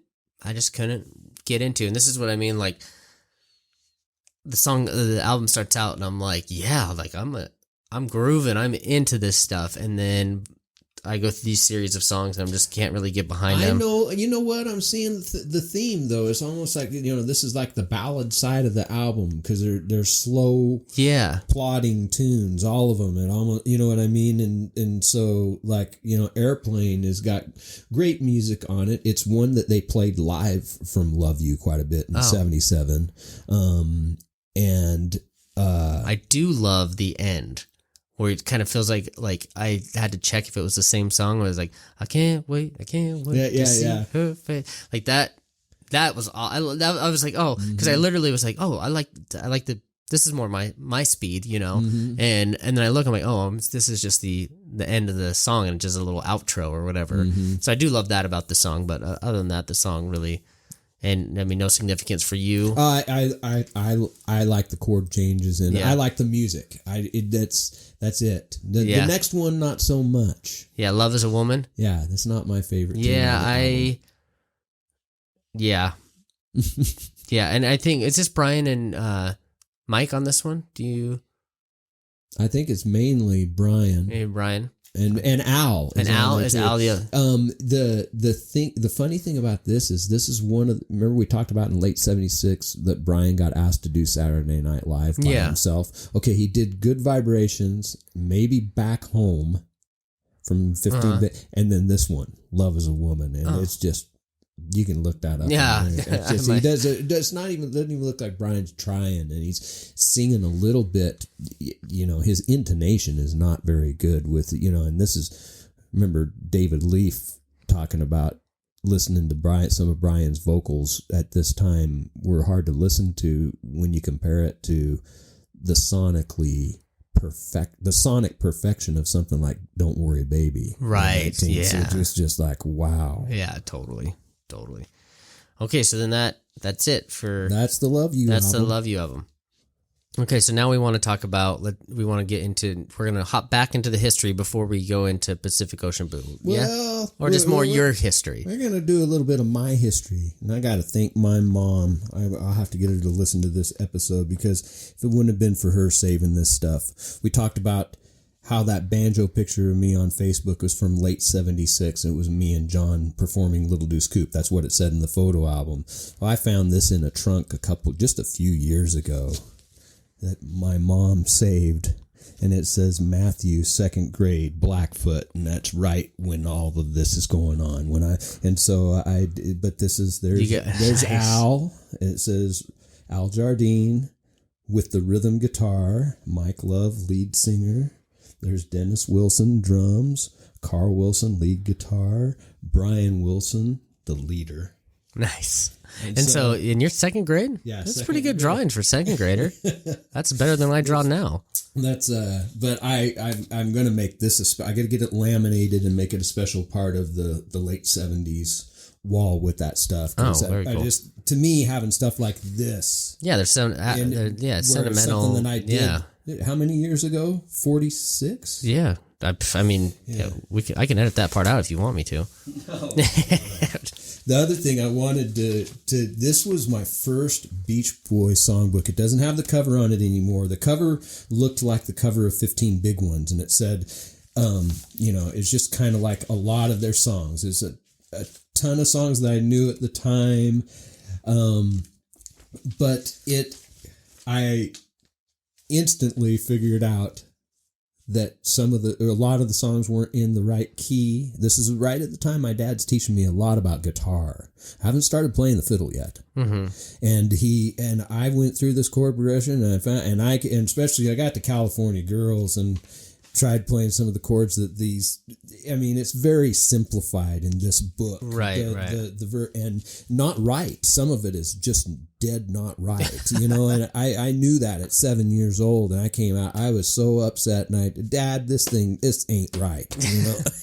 get into. And this is what I mean, the album starts out and I'm like, I'm grooving, I'm into this stuff, and then I go through these series of songs and I just can't really get behind them. I know. You know what? I'm seeing the theme though. It's almost like this is like the ballad side of the album because they're slow, plodding tunes, all of them, and almost what I mean. And so Airplane has got great music on it. It's one that they played live from Love You quite a bit in '77, and I do love the end. where it kind of feels like I had to check if it was the same song. Where it was like, I can't wait to see her face. Like that was all. I was like, oh, because I literally was like, oh, I like this is more my speed, you know. And then I look, I'm like, oh, this is just the end of the song and just a little outro or whatever. So I do love that about the song, but other than that, the song really. And I mean, no significance for you. I like the chord changes and I like the music. That's it. The next one, not so much. Yeah, Love Is a Woman. Yeah, that's not my favorite. Yeah, and I think it's just Brian and Mike on this one. Do you? I think it's mainly Brian. Hey, Brian. And Al. And Al is Al, yeah. The funny thing about this is one of remember we talked about in late '76 that Brian got asked to do Saturday Night Live by himself. Okay, he did Good Vibrations, maybe Back Home from 15, and then this one, Love Is a Woman, and it's just you can look that up. Yeah, it's just, he does. Doesn't even look like Brian's trying, and he's singing a little bit. You know, his intonation is not very good with and this is remember David Leaf talking about listening to some of Brian's vocals at this time were hard to listen to when you compare it to the sonic perfection of something like Don't Worry Baby. Right. Yeah. So it's just like, wow. Yeah, totally. Okay, so then that's it for That's the Love You. That's album. The Love You album. Okay, so now we want to talk about. We're gonna hop back into the history before we go into Pacific Ocean Blue. Well, or just more your history. We're gonna do a little bit of my history, and I got to thank my mom. I'll have to get her to listen to this episode because if it wouldn't have been for her saving this stuff, we talked about how that banjo picture of me on Facebook was from late 76. It was me and John performing Little Deuce Coupe. That's what it said in the photo album. Well, I found this in a trunk just a few years ago that my mom saved. And it says Matthew, 2nd grade, Blackfoot. And that's right when all of this is going on. But this is, there's nice. Al. It says Al Jardine with the rhythm guitar, Mike Love, lead singer. There's Dennis Wilson, drums, Carl Wilson, lead guitar, Brian Wilson, the leader. Nice. And so in your 2nd grade? Yeah. That's pretty good drawing for 2nd grader. That's better than I draw now. But I'm going to make this, I got to get it laminated and make it a special part of the late 70s wall with that stuff. Very cool. To me, having stuff like this. Yeah, there's some, sentimental. Something that I did. Yeah. How many years ago? 46? Yeah. I mean, I can edit that part out if you want me to. No. The other thing I wanted to this was my first Beach Boys songbook. It doesn't have the cover on it anymore. The cover looked like the cover of 15 Big Ones, and it said, it's just kind of like a lot of their songs. There's a ton of songs that I knew at the time, but I instantly figured out that a lot of the songs weren't in the right key. This is right at the time my dad's teaching me a lot about guitar. I haven't started playing the fiddle yet. Mm-hmm. And I went through this chord progression and especially I got to California Girls and tried playing some of the chords it's very simplified in this book. Right. And not right. Some of it is just dead not right, and I knew that at 7 years old, and I came out, I was so upset, and Dad, this ain't right,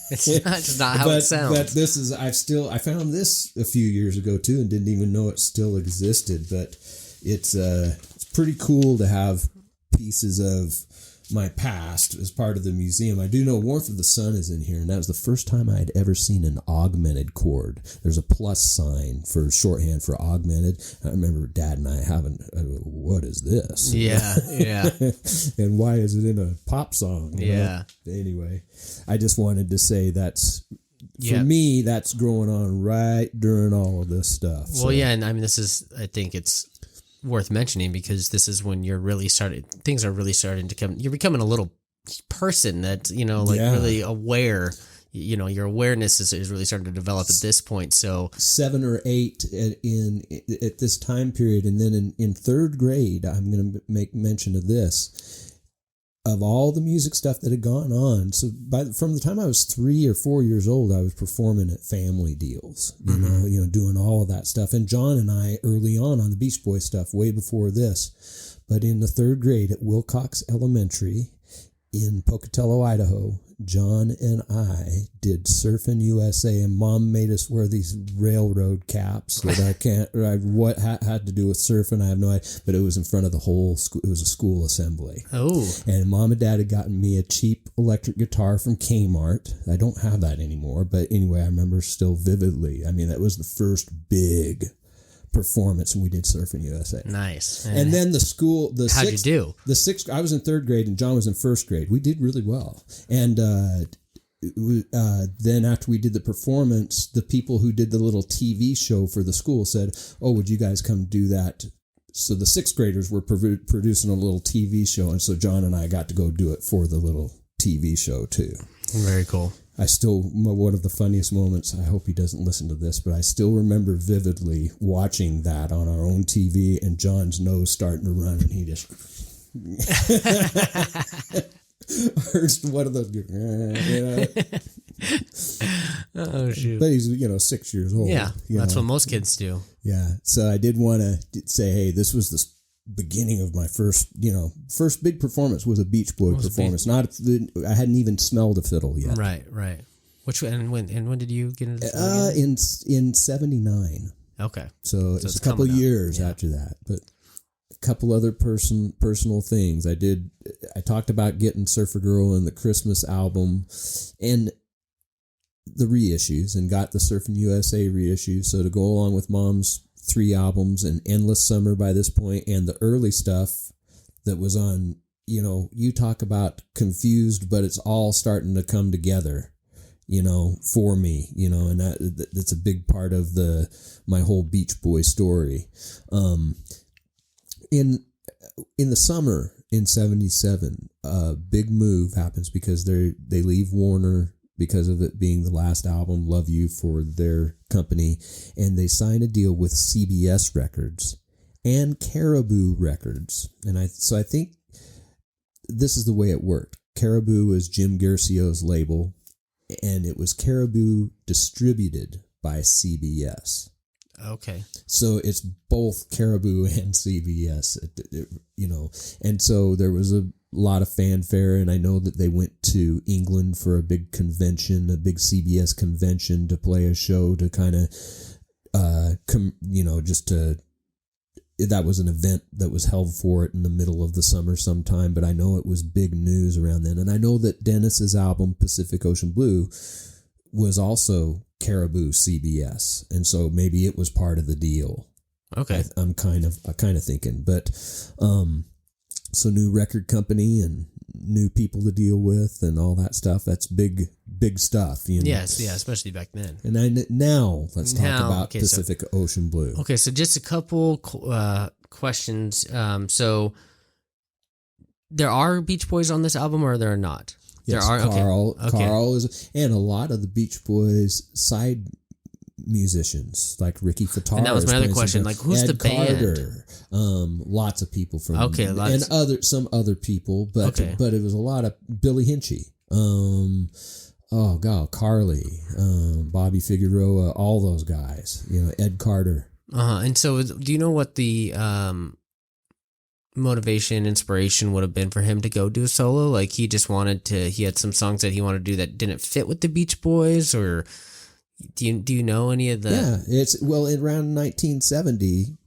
It's not how it sounds. But this is, I found this a few years ago too, and didn't even know it still existed, but it's pretty cool to have pieces of my past as part of the museum. I do know Warmth of the Sun is in here, and that was the first time I had ever seen an augmented chord. There's a plus sign for shorthand for augmented. I remember Dad and I having, what is this? Yeah. And why is it in a pop song? Yeah. Anyway, I just wanted to say for me, that's going on right during all of this stuff. Well, yeah, and I mean, I think it's worth mentioning because this is when things are really starting to come. You're becoming a little person that really aware. Your awareness is really starting to develop at this point. So 7 or 8 at this time period, and then in 3rd grade, I'm going to make mention of this. of all the music stuff that had gone on, so from the time I was 3 or 4 years old, I was performing at family deals, you know, doing all of that stuff. And John and I, early on the Beach Boys stuff, way before this, but in the 3rd grade at Wilcox Elementary in Pocatello, Idaho, John and I did Surfin' USA, and Mom made us wear these railroad caps that what had to do with surfing, I have no idea, but it was in front of the whole school. It was a school assembly. Oh. And Mom and Dad had gotten me a cheap electric guitar from Kmart. I don't have that anymore, but anyway, I remember still vividly. I mean, that was the first big performance when we did Surfing USA. Nice. And then how'd you do? The 6th, I was in 3rd grade and John was in 1st grade. We did really well. And then after we did the performance, the people who did the little TV show for the school said, "Oh, would you guys come do that?" So the 6th graders were producing a little TV show, and so John and I got to go do it for the little TV show too. Very cool. One of the funniest moments, I hope he doesn't listen to this, but I still remember vividly watching that on our own TV and John's nose starting to run, and he just one of the, Oh, shoot. But he's, 6 years old. Yeah, that's what most kids do. Yeah, so I did want to say, hey, this was the beginning of my first big performance was a Beach Boy performance. I hadn't even smelled a fiddle yet. Right. When did you get into this? In 79. Okay. So it's a couple years after that. But a couple other personal things. I talked about getting Surfer Girl and the Christmas album and the reissues, and got the Surfing USA reissue. So to go along with Mom's 3 albums and Endless Summer by this point, and the early stuff that was on, you talk about confused, but it's all starting to come together, for me, and that's a big part of my whole Beach Boy story. In the summer in 77, a big move happens because they leave Warner because of it being the last album, Love You, for their company, and they sign a deal with CBS Records and Caribou Records. And I think this is the way it worked. Caribou was Jim Garcio's label, and it was Caribou distributed by CBS. Okay. So it's both Caribou and CBS, and so there was a lot of fanfare, and I know that they went to England for a big convention, a big CBS convention, to play a show to kind of, that was an event that was held for it in the middle of the summer sometime, but I know it was big news around then. And I know that Dennis's album, Pacific Ocean Blue, was also Caribou CBS, and so maybe it was part of the deal. Okay. I'm kind of thinking, but, so new record company and new people to deal with and all that stuff. That's big stuff. Yes, yeah, especially back then. And now let's talk about Pacific Ocean Blue. Okay, so just a couple questions. So there are Beach Boys on this album, or there are not? Yes, there are. Carl is, and a lot of the Beach Boys side musicians like Ricky Fattar. And that was my other question. Like, who's Ed the Carter, band? Lots of people from and some other people, but it was a lot of Billy Hinchy. Carly, Bobby Figueroa, all those guys. Ed Carter. And so, do you know what the motivation, inspiration would have been for him to go do a solo? Like, he just wanted to. He had some songs that he wanted to do that didn't fit with the Beach Boys, or do you know any of the? Yeah, it's around 1970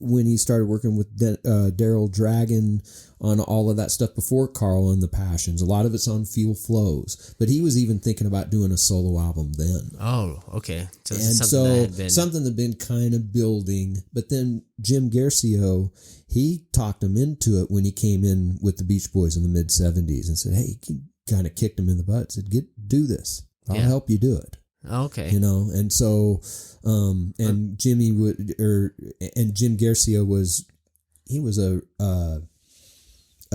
when he started working with Daryl Dragon on all of that stuff before Carl and the Passions. A lot of it's on Fuel Flows, but he was even thinking about doing a solo album then. Oh, okay. So something that had been kind of building, but then Jim Garcio, he talked him into it when he came in with the Beach Boys in the mid 70s and said, "Hey," he kind of kicked him in the butt, said, "Do this. I'll help you do it." Okay. And so, and Jim Garcia was a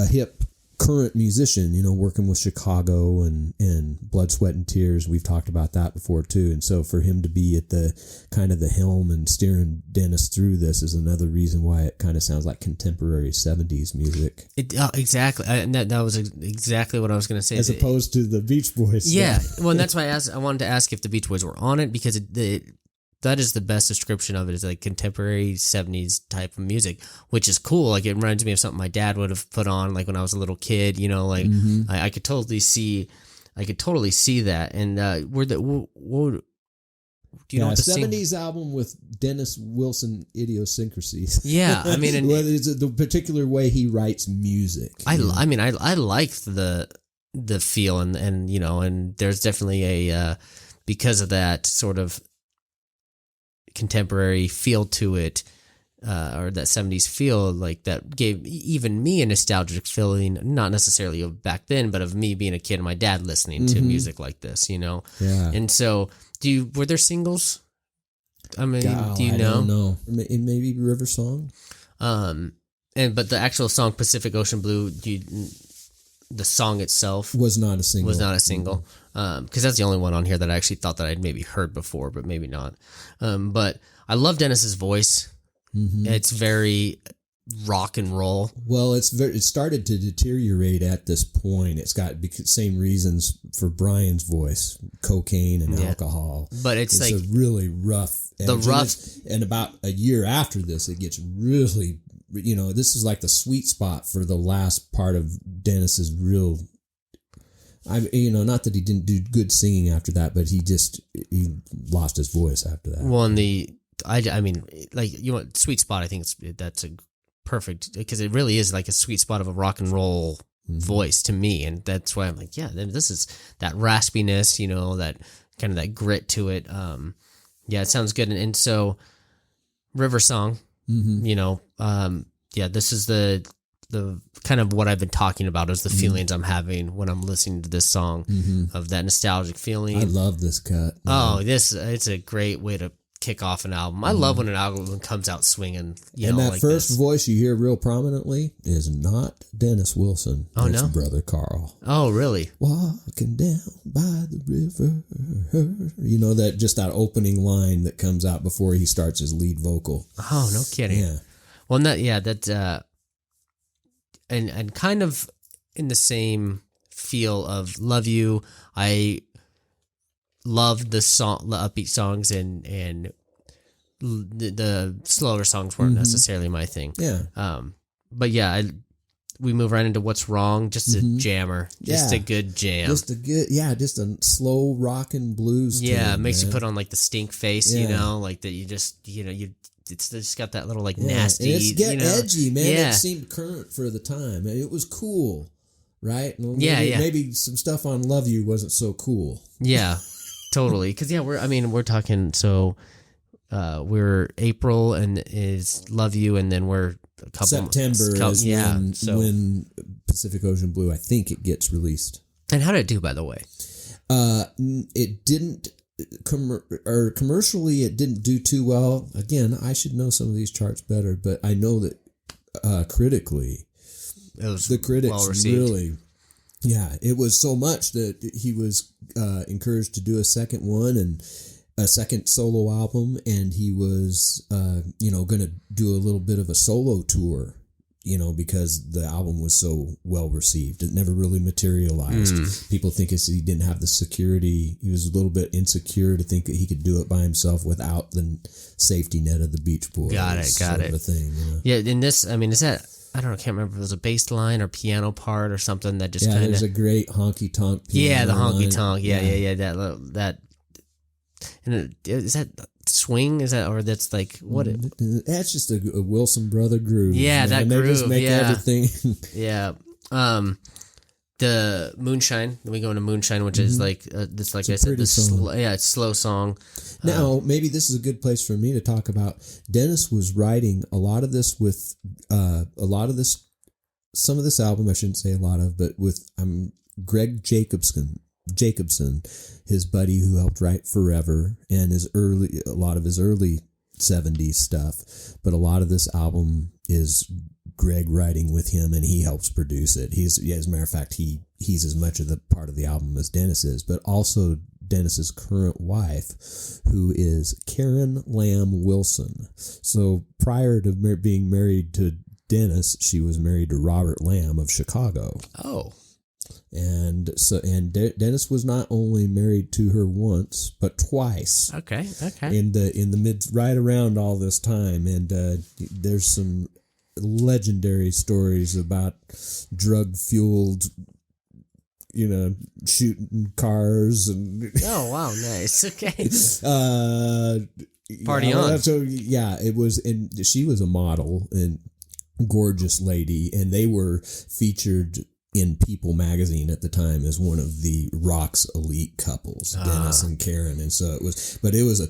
hip current musician, working with Chicago and Blood, Sweat and Tears. We've talked about that before too. And so for him to be at the kind of the helm and steering Dennis through this is another reason why it kind of sounds like contemporary 70s music. Exactly. That was exactly what I was going to say. As opposed to the Beach Boys. Yeah. Well, and that's why I wanted to ask if the Beach Boys were on it, because that is the best description of it, is like contemporary 70s type of music, which is cool. Like, it reminds me of something my dad would have put on, like when I was a little kid, like I could totally see that. And do you know what the 70s album with Dennis Wilson idiosyncrasies. Yeah. I mean, it's the particular way he writes music. I like the feel and and there's definitely a, because of that sort of contemporary feel to it, or that 70s feel, like that gave even me a nostalgic feeling, not necessarily of back then, but of me being a kid and my dad listening to music like this, Yeah. And so were there singles? I mean, do you I know? don't know. Maybe River Song. But the actual song Pacific Ocean Blue, the song itself was not a single. Because that's the only one on here that I actually thought that I'd maybe heard before, but maybe not. But I love Dennis's voice. It's very rock and roll. Well, it started to deteriorate at this point. It's got same reasons for Brian's voice: cocaine and alcohol. But it's like a really rough. And about a year after this, it gets really. This is like the sweet spot for the last part of Dennis's real. Not that he didn't do good singing after that, but he lost his voice after that. Well, I mean, like, sweet spot. I think that's a perfect, because it really is like a sweet spot of a rock and roll voice to me, and that's why I'm like, yeah, this is that raspiness, that kind of that grit to it. It sounds good, and so River Song. This is the kind of what I've been talking about, is the feelings I'm having when I'm listening to this song, of that nostalgic feeling. I love this cut. It's a great way to kick off an album. I love when an album comes out swinging. That like first voice you hear real prominently is not Dennis Wilson. Oh, it's no? Brother Carl. Oh, really? Walking down by the river. That opening line that comes out before he starts his lead vocal. Oh, no kidding. Yeah. Well, and kind of in the same feel of Love You. I loved the upbeat songs, and the slower songs weren't necessarily my thing. Yeah. But yeah, we move right into What's Wrong. Just a jammer. Just a good jam. Just a slow rock and blues. Yeah, it makes you put on like the stink face, like that. You just, it's just got that little like nasty. And it's edgy, man. Yeah. It seemed current for the time. It was cool, right? Maybe some stuff on Love You wasn't so cool. Yeah, totally. Because we're talking. So we're April and is Love You, and then we're a couple September when Pacific Ocean Blue, I think it gets released. And how did it do, by the way? It didn't. Commercially, it didn't do too well. Again, I should know some of these charts better, but I know that critically, the critics well received. Really, it was so much that he was encouraged to do a second one and a second solo album, and he was going to do a little bit of a solo tour. Because the album was so well received. It never really materialized. People think he didn't have the security. He was a little bit insecure to think that he could do it by himself without the safety net of the Beach Boys. Got it. A thing, Yeah, in this, is that, I don't know, I can't remember if it was a bass line or piano part or something that just kind of... Yeah, there's a great honky-tonk piano Yeah, the line. honky-tonk. Yeah. That and is that... swing, is that, or that's like what that's just a Wilson brother groove. Yeah, man. That groove. They just make everything. Yeah. The Moonshine, then we go into Moonshine, which is like this, like I said, this it's slow song. Now maybe this is a good place for me to talk about. Dennis was writing a lot of this with some of this album, I shouldn't say a lot of, but with Greg Jacobson, his buddy who helped write Forever and a lot of his early 70s stuff. But a lot of this album is Greg writing with him, and he helps produce it. As a matter of fact, he's as much of the part of the album as Dennis is, but also Dennis's current wife, who is Karen Lamb Wilson. So prior to being married to Dennis, she was married to Robert Lamb of Chicago. Oh. And Dennis was not only married to her once, but twice. Okay. In the mid, right around all this time, and there's some legendary stories about drug fueled, shooting cars and. Oh wow, nice. Okay. Party yeah, on. So yeah, it was, and she was a model and gorgeous lady, and they were featured in People magazine at the time as one of the rock's elite couples, Dennis and Karen. And so it was, but it was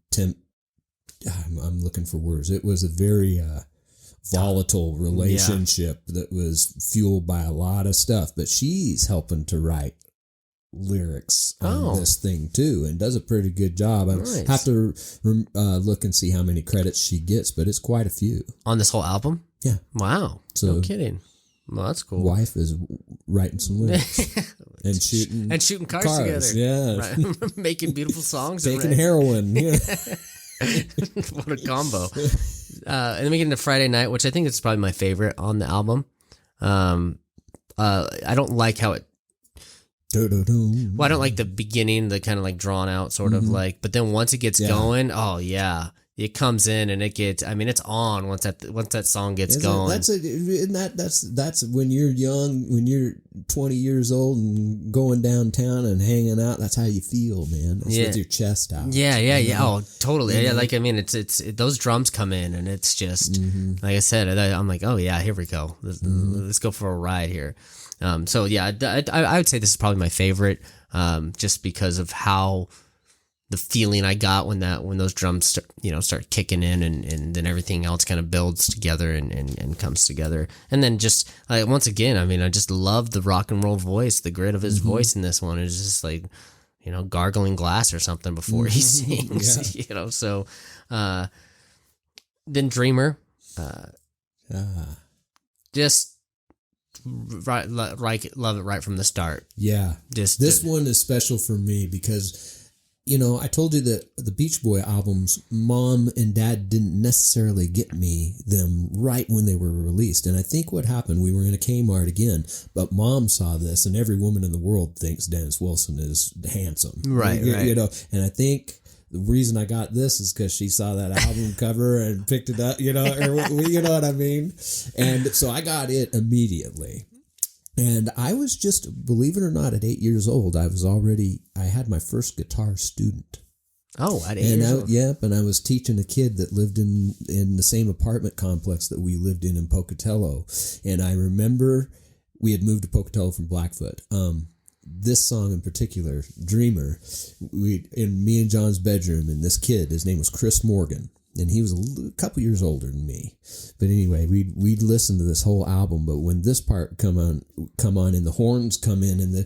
I'm looking for words. It was a very volatile relationship that was fueled by a lot of stuff, but she's helping to write lyrics on this thing too, and does a pretty good job. I have to look and see how many credits she gets, but it's quite a few. On this whole album? Yeah. Wow. So, no kidding. Well, that's cool. Wife is writing some lyrics and shooting cars together. Yeah. Right. Making beautiful songs. Taking heroin. Yeah. What a combo. And then we get into Friday Night, which I think is probably my favorite on the album. I don't like how it. Well, I don't like the beginning, the kind of like drawn out sort of like, but then once it gets going, oh yeah, it comes in and it gets. I mean, it's on once that song gets going. That's when you're young, when you're 20 years old and going downtown and hanging out. That's how you feel, man. That's with your chest out. Yeah. Oh, totally. Yeah, like I mean, it's those drums come in and it's just like I said. I'm like, oh yeah, here we go. Let's go for a ride here. So yeah, I would say this is probably my favorite, just because of how the feeling I got when those drums start kicking in, and then everything else kind of builds together and comes together. And then just once again, I mean, I just love the rock and roll voice, the grit of his voice in this one is just like, gargling glass or something before he sings, So then Dreamer, just. Right, love it right from the start. Yeah, this one is special for me because, I told you that the Beach Boy albums, Mom and Dad didn't necessarily get me them right when they were released. And I think what happened, we were in a Kmart again, but Mom saw this, and every woman in the world thinks Dennis Wilson is handsome, right? And I think. The reason I got this is because she saw that album cover and picked it up, or you know what I mean? And so I got it immediately. And I was just, believe it or not, at 8 years old, I had my first guitar student. Oh, at 8 years old. Yep, and I was teaching a kid that lived in the same apartment complex that we lived in Pocatello. And I remember we had moved to Pocatello from Blackfoot. This song in particular, Dreamer, in me and John's bedroom, and this kid, his name was Chris Morgan, and he was a couple years older than me. But anyway, we'd listen to this whole album, but when this part come on, and the horns come in, and in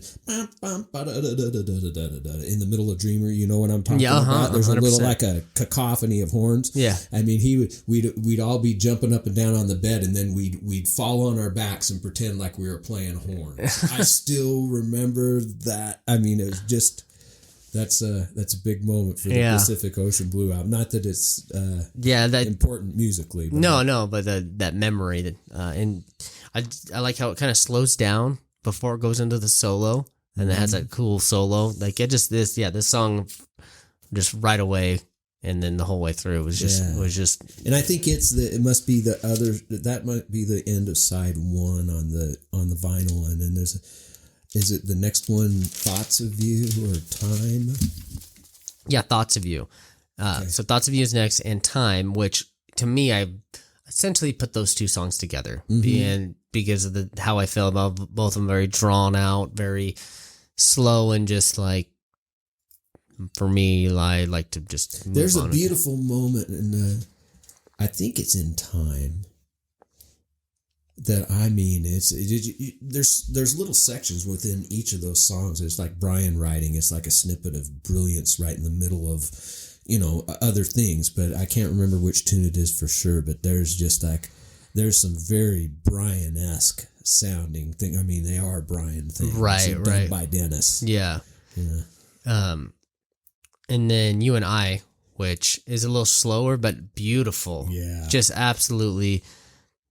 the middle of Dreamer, you know what I'm talking about? There's 100%. A little like a cacophony of horns. Yeah. I mean, we'd all be jumping up and down on the bed, and then we'd fall on our backs and pretend like we were playing horns. I still remember that. I mean, it was just. That's a big moment for the Pacific Ocean Blue album. Not that it's important musically. But but that memory that and I like how it kind of slows down before it goes into the solo, and it has that cool solo. Like this song just right away, and then the whole way through was just. And I think it must be that might be the end of side one on the vinyl, and then is it the next one, Thoughts of You or Time? Yeah, Thoughts of You. Okay. So Thoughts of You is next, and Time, which to me, I essentially put those two songs together, because of how I feel about both of them, very drawn out, very slow, and just like, for me, I like to just move There's on. A beautiful moment, and I think it's in Time. That I mean, there's little sections within each of those songs. It's like Brian writing. It's like a snippet of brilliance right in the middle of, other things. But I can't remember which tune it is for sure. But there's just like there's some very Brian-esque sounding thing. I mean, they are Brian things, right? Done by Dennis. Yeah. And then You and I, which is a little slower but beautiful. Yeah, just absolutely.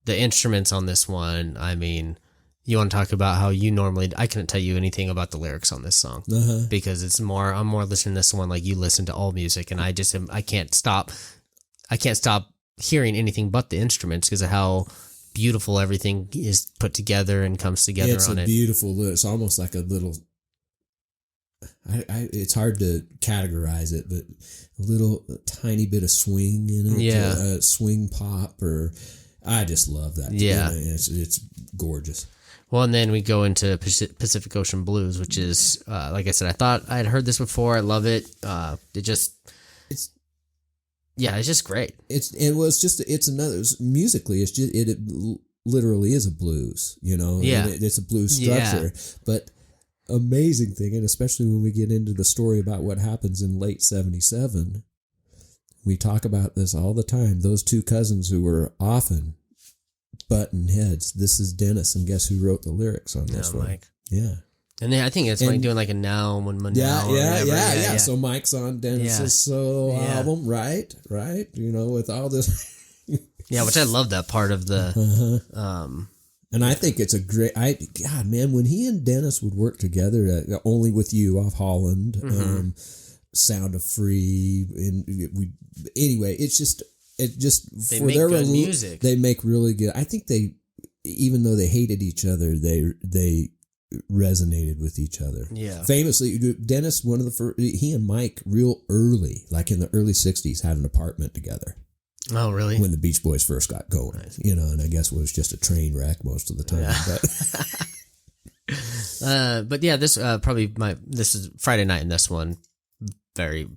The instruments on this one, I mean, you want to talk about how you normally, I couldn't tell you anything about the lyrics on this song because I'm more listening to this one like you listen to all music, and I can't stop hearing anything but the instruments because of how beautiful everything is put together and comes together on it. It's a beautiful, it's almost like a little, it's hard to categorize it, but a tiny bit of swing in it. Yeah. Swing pop, or I just love that. Yeah. It's gorgeous. Well, and then we go into Pacific Ocean Blues, which is, like I said, I thought I had heard this before. I love it. It's just great. Musically, it literally is a blues, Yeah. It's a blues structure, but amazing thing, and especially when we get into the story about what happens in late 1977, we talk about this all the time. Those two cousins who were often button heads. This is Dennis, and guess who wrote the lyrics on this one? Mike. Yeah. And then I think it's like doing like a now when Manal. Yeah. So Mike's on Dennis's solo album, right? With all this. Yeah, which I love that part of the. And I think it's a great. God, man, when he and Dennis would work together, Only With You off Holland, Sound of Free, and they make good music. They make really good. I think even though they hated each other, they resonated with each other. Yeah. Famously, Dennis, one of the first, he and Mike real early, like in the early 1960s, had an apartment together. Oh, really? When the Beach Boys first got going, nice. And I guess it was just a train wreck most of the time. Yeah. But yeah, this this is Friday Night, and this one very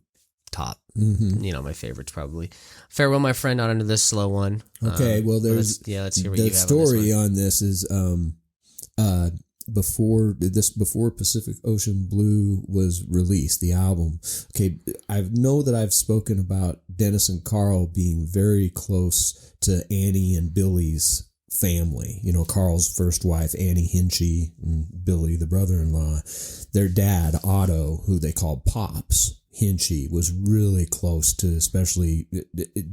top. My favorites probably. Farewell, My Friend, not into this slow one. Okay, well, there's let's hear what you have. The story on this is before Pacific Ocean Blue was released, the album. Okay, I know that I've spoken about Dennis and Carl being very close to Annie and Billy's family. Carl's first wife, Annie Hinchy, and Billy, the brother-in-law. Their dad, Otto, who they called Pops Hinchy, was really close to, especially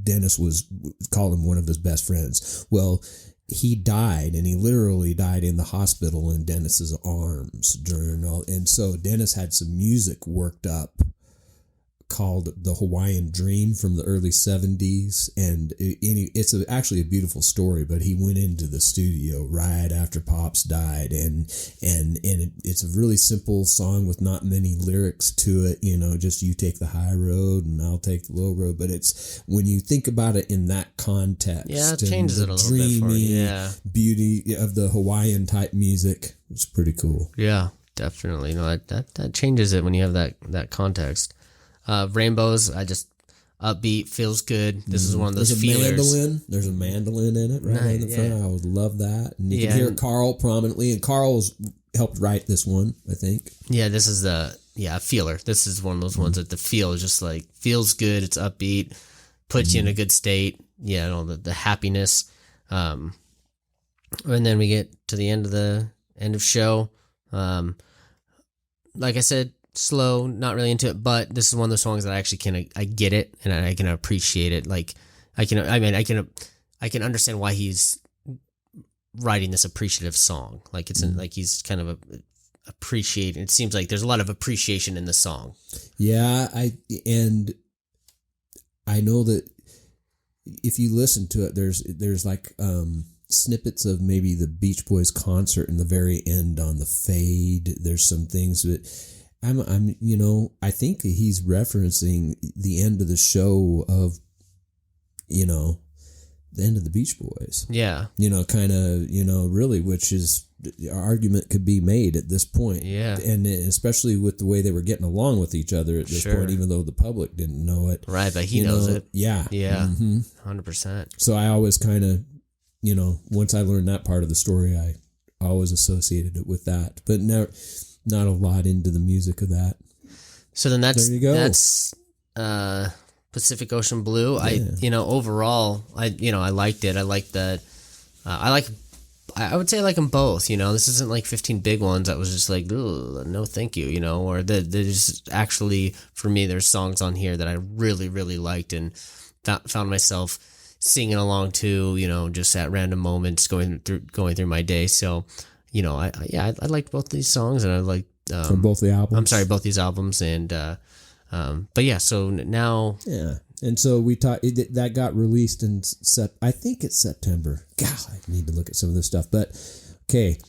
Dennis called him one of his best friends. Well, he died, and he literally died in the hospital in Dennis's arms and so Dennis had some music worked up called The Hawaiian Dream from the early 1970s, and it's actually a beautiful story, but he went into the studio right after Pops died, and it's a really simple song with not many lyrics to it, just you take the high road and I'll take the low road, but it's, when you think about it in that context, it changes it a little bit for you. Beauty of the Hawaiian type music, it's pretty cool. Yeah, definitely. That changes it when you have that context. Rainbows, upbeat, feels good. This is one of those feelers. There's a mandolin in it right in the front. I would love that. And you can hear Carl prominently, and Carl's helped write this one, I think. Yeah, this is a feeler. This is one of those ones that the feel is just like, feels good, it's upbeat, puts you in a good state. Yeah, the happiness. And then we get to the end of show. Like I said, slow, not really into it, but this is one of those songs that I actually I get it, and I can appreciate it. Like I can understand why he's writing this appreciative song. Like it's like he's kind of appreciating. It seems like there's a lot of appreciation in the song. Yeah, I know that if you listen to it, there's like snippets of maybe the Beach Boys concert in the very end on the fade. There's some things that I think he's referencing the end of the show of, the end of the Beach Boys. Yeah. Really, which is, argument could be made at this point. Yeah. And especially with the way they were getting along with each other at this point, even though the public didn't know it. Right, but he knows it. Yeah. Yeah. 100%. So I always kind of, once I learned that part of the story, I always associated it with that. But not a lot into the music of that. So then there you go. That's Pacific Ocean Blue. Yeah. Overall, I liked it. I liked that I would say I like them both. This isn't like 15 big ones that was just like, no, thank you. Or there's actually, for me, there's songs on here that I really, really liked and found myself singing along to, just at random moments going through my day. So, I liked both these songs, and I liked from both the albums. I'm sorry, both these albums, and but yeah. So now, yeah. And so we talked that got released in I think it's September. God, I need to look at some of this stuff. But okay,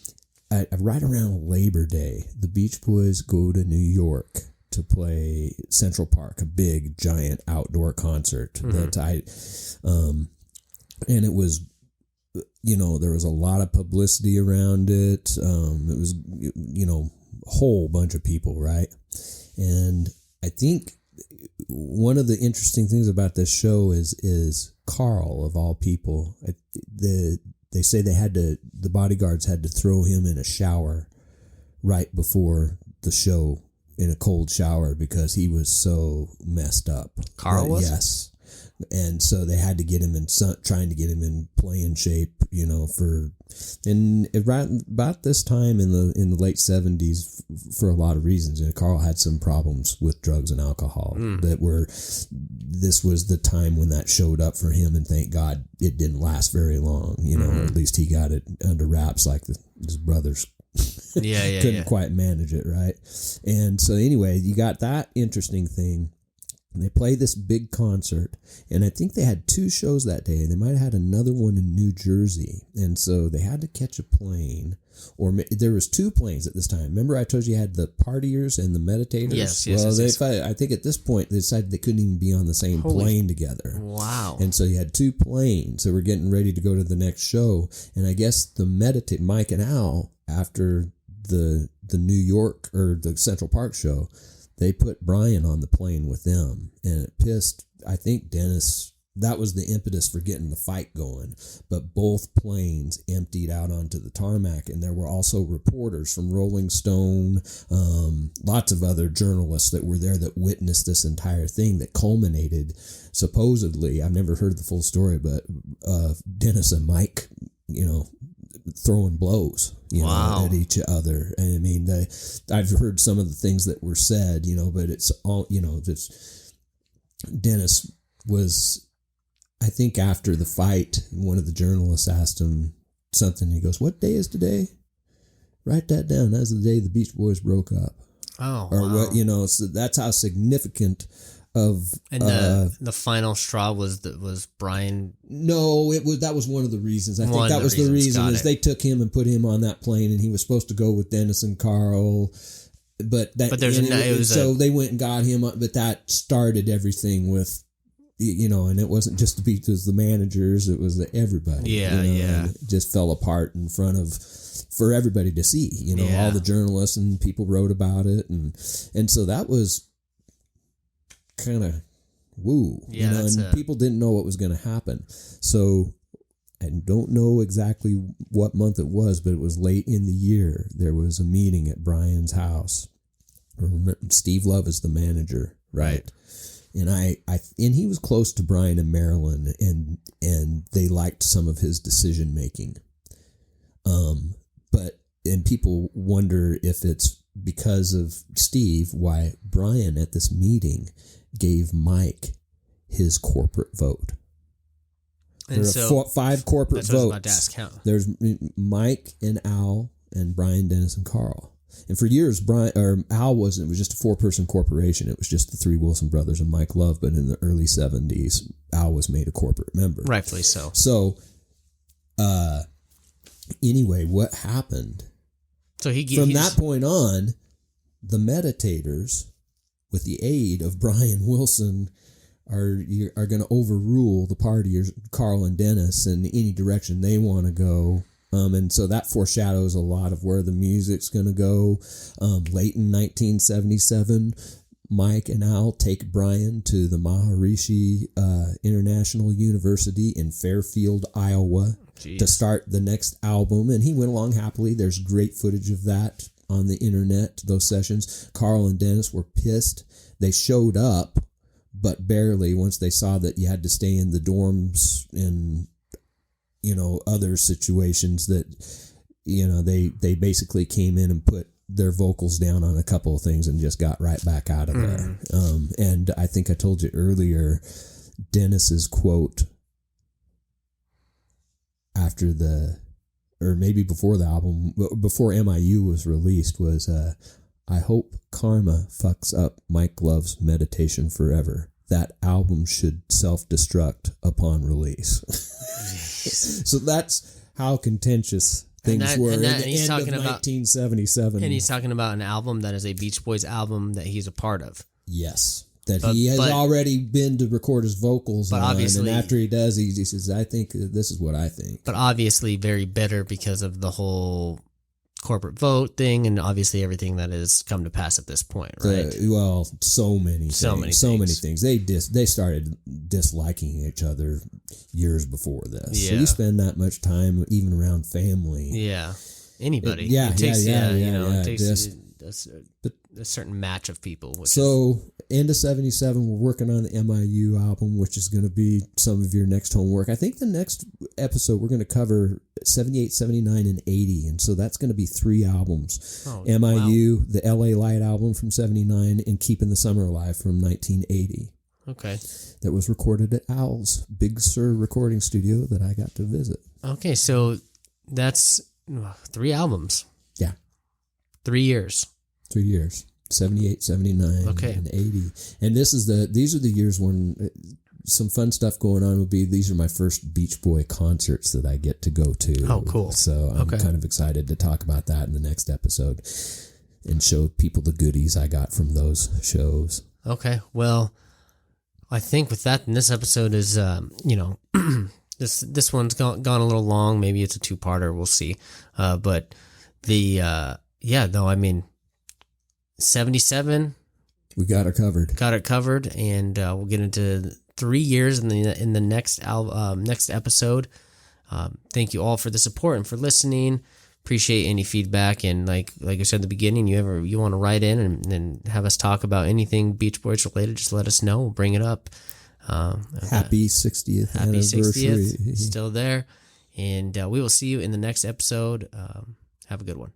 right around Labor Day, the Beach Boys go to New York to play Central Park, a big giant outdoor concert that and it was, there was a lot of publicity around it. It was, a whole bunch of people, right? And I think one of the interesting things about this show is Carl, of all people. They say the bodyguards had to throw him in a shower right before the show, in a cold shower, because he was so messed up. Carl was? Yes. And so they had to get him trying to get him in playing shape, and about this time in the late 70s, for a lot of reasons. Carl had some problems with drugs and alcohol this was the time when that showed up for him, and thank God it didn't last very long, at least he got it under wraps, like his brothers couldn't quite manage it, right? And so anyway, you got that interesting thing. And they played this big concert, and I think they had 2 shows that day. They might have had another one in New Jersey, and so they had to catch a plane, or there was 2 planes at this time. Remember, I told you had the partiers and the meditators. Yes. I think at this point they decided they couldn't even be on the same plane together. Wow! And so you had 2 planes that were getting ready to go to the next show, and I guess the Mike and Al, after the New York or the Central Park show, they put Brian on the plane with them, and it pissed, I think, Dennis. That was the impetus for getting the fight going. But both planes emptied out onto the tarmac, and there were also reporters from Rolling Stone, lots of other journalists that were there that witnessed this entire thing that culminated, supposedly, I've never heard the full story, but Dennis and Mike, throwing blows, at each other. And I mean, I've heard some of the things that were said, but it's all, Dennis was, I think after the fight, one of the journalists asked him something. He goes, "What day is today? Write that down. That's the day the Beach Boys broke up." Oh, or wow. what, so that's how significant of. And the final straw was Brian. No, that was one of the reasons. I think that was the reason is they took him and put him on that plane, and he was supposed to go with Dennis and Carl, so they went and got him, but that started everything with, and it wasn't just the Beach, it was the managers, it was everybody. And it just fell apart in front of, for everybody to see. All the journalists and people wrote about it, and so that was kind of woo, and people didn't know what was going to happen. So I don't know exactly what month it was, but it was late in the year. There was a meeting at Brian's house. Remember, Steve Love is the manager, right? And and he was close to Brian and Marilyn, and they liked some of his decision making. And people wonder if it's because of Steve why Brian at this meeting gave Mike his corporate vote. And there are 5 corporate votes. About to ask how. There's Mike and Al and Brian, Dennis, and Carl. And for years, Al wasn't. It was just a 4-person corporation. It was just the 3 Wilson brothers and Mike Love. But in the early 70s, Al was made a corporate member. Rightfully so. So, anyway, what happened? So from that point on, the meditators, with the aid of Brian Wilson, are going to overrule the partiers, Carl and Dennis, in any direction they want to go. And so that foreshadows a lot of where the music's going to go. Late in 1977, Mike and Al take Brian to the Maharishi International University in Fairfield, Iowa, to start the next album. And he went along happily. There's great footage of that on the internet, those sessions. Carl and Dennis were pissed. They showed up, but barely, once they saw that you had to stay in the dorms in other situations that, they basically came in and put their vocals down on a couple of things and just got right back out of there. And I think I told you earlier, Dennis's quote after or maybe before the album, before MIU was released, was, I hope karma fucks up Mike Love's Meditation Forever. That album should self-destruct upon release. So that's how contentious things were in the end of 1977. And he's talking about an album that is a Beach Boys album that he's a part of. Yes. He has already been to record his vocals on, and after he does, he says, I think this is what I think. But obviously very bitter because of the whole corporate vote thing and obviously everything that has come to pass at this point, right? So many things. They started disliking each other years before this. Yeah. So you spend that much time even around family. Yeah. Anybody. It takes a certain match of people. End of 77, we're working on the MIU album, which is going to be some of your next homework. I think the next episode we're going to cover 78, 79, and 80, and so that's going to be 3 albums. MIU, wow. The LA Light album from 79, and Keeping the Summer Alive from 1980. Okay. That was recorded at Owl's Big Sur recording studio that I got to visit. Okay, so that's 3 albums. Yeah. 3 years. 3 years. 78, 79, and 80. And these are the years when some fun stuff going on will be, these are my first Beach Boy concerts that I get to go to. Oh, cool. So I'm kind of excited to talk about that in the next episode and show people the goodies I got from those shows. Okay. Well, I think with that, this episode is, this one's gone a little long. Maybe it's a 2-parter. We'll see. But 77, we got it covered, and we'll get into 3 years in the next episode. Thank you all for the support and for listening. Appreciate any feedback, and like I said at the beginning, you want to write in and have us talk about anything Beach Boys related, just let us know. We'll bring it up. Happy 60th anniversary. Still there, and we will see you in the next episode. Have a good one.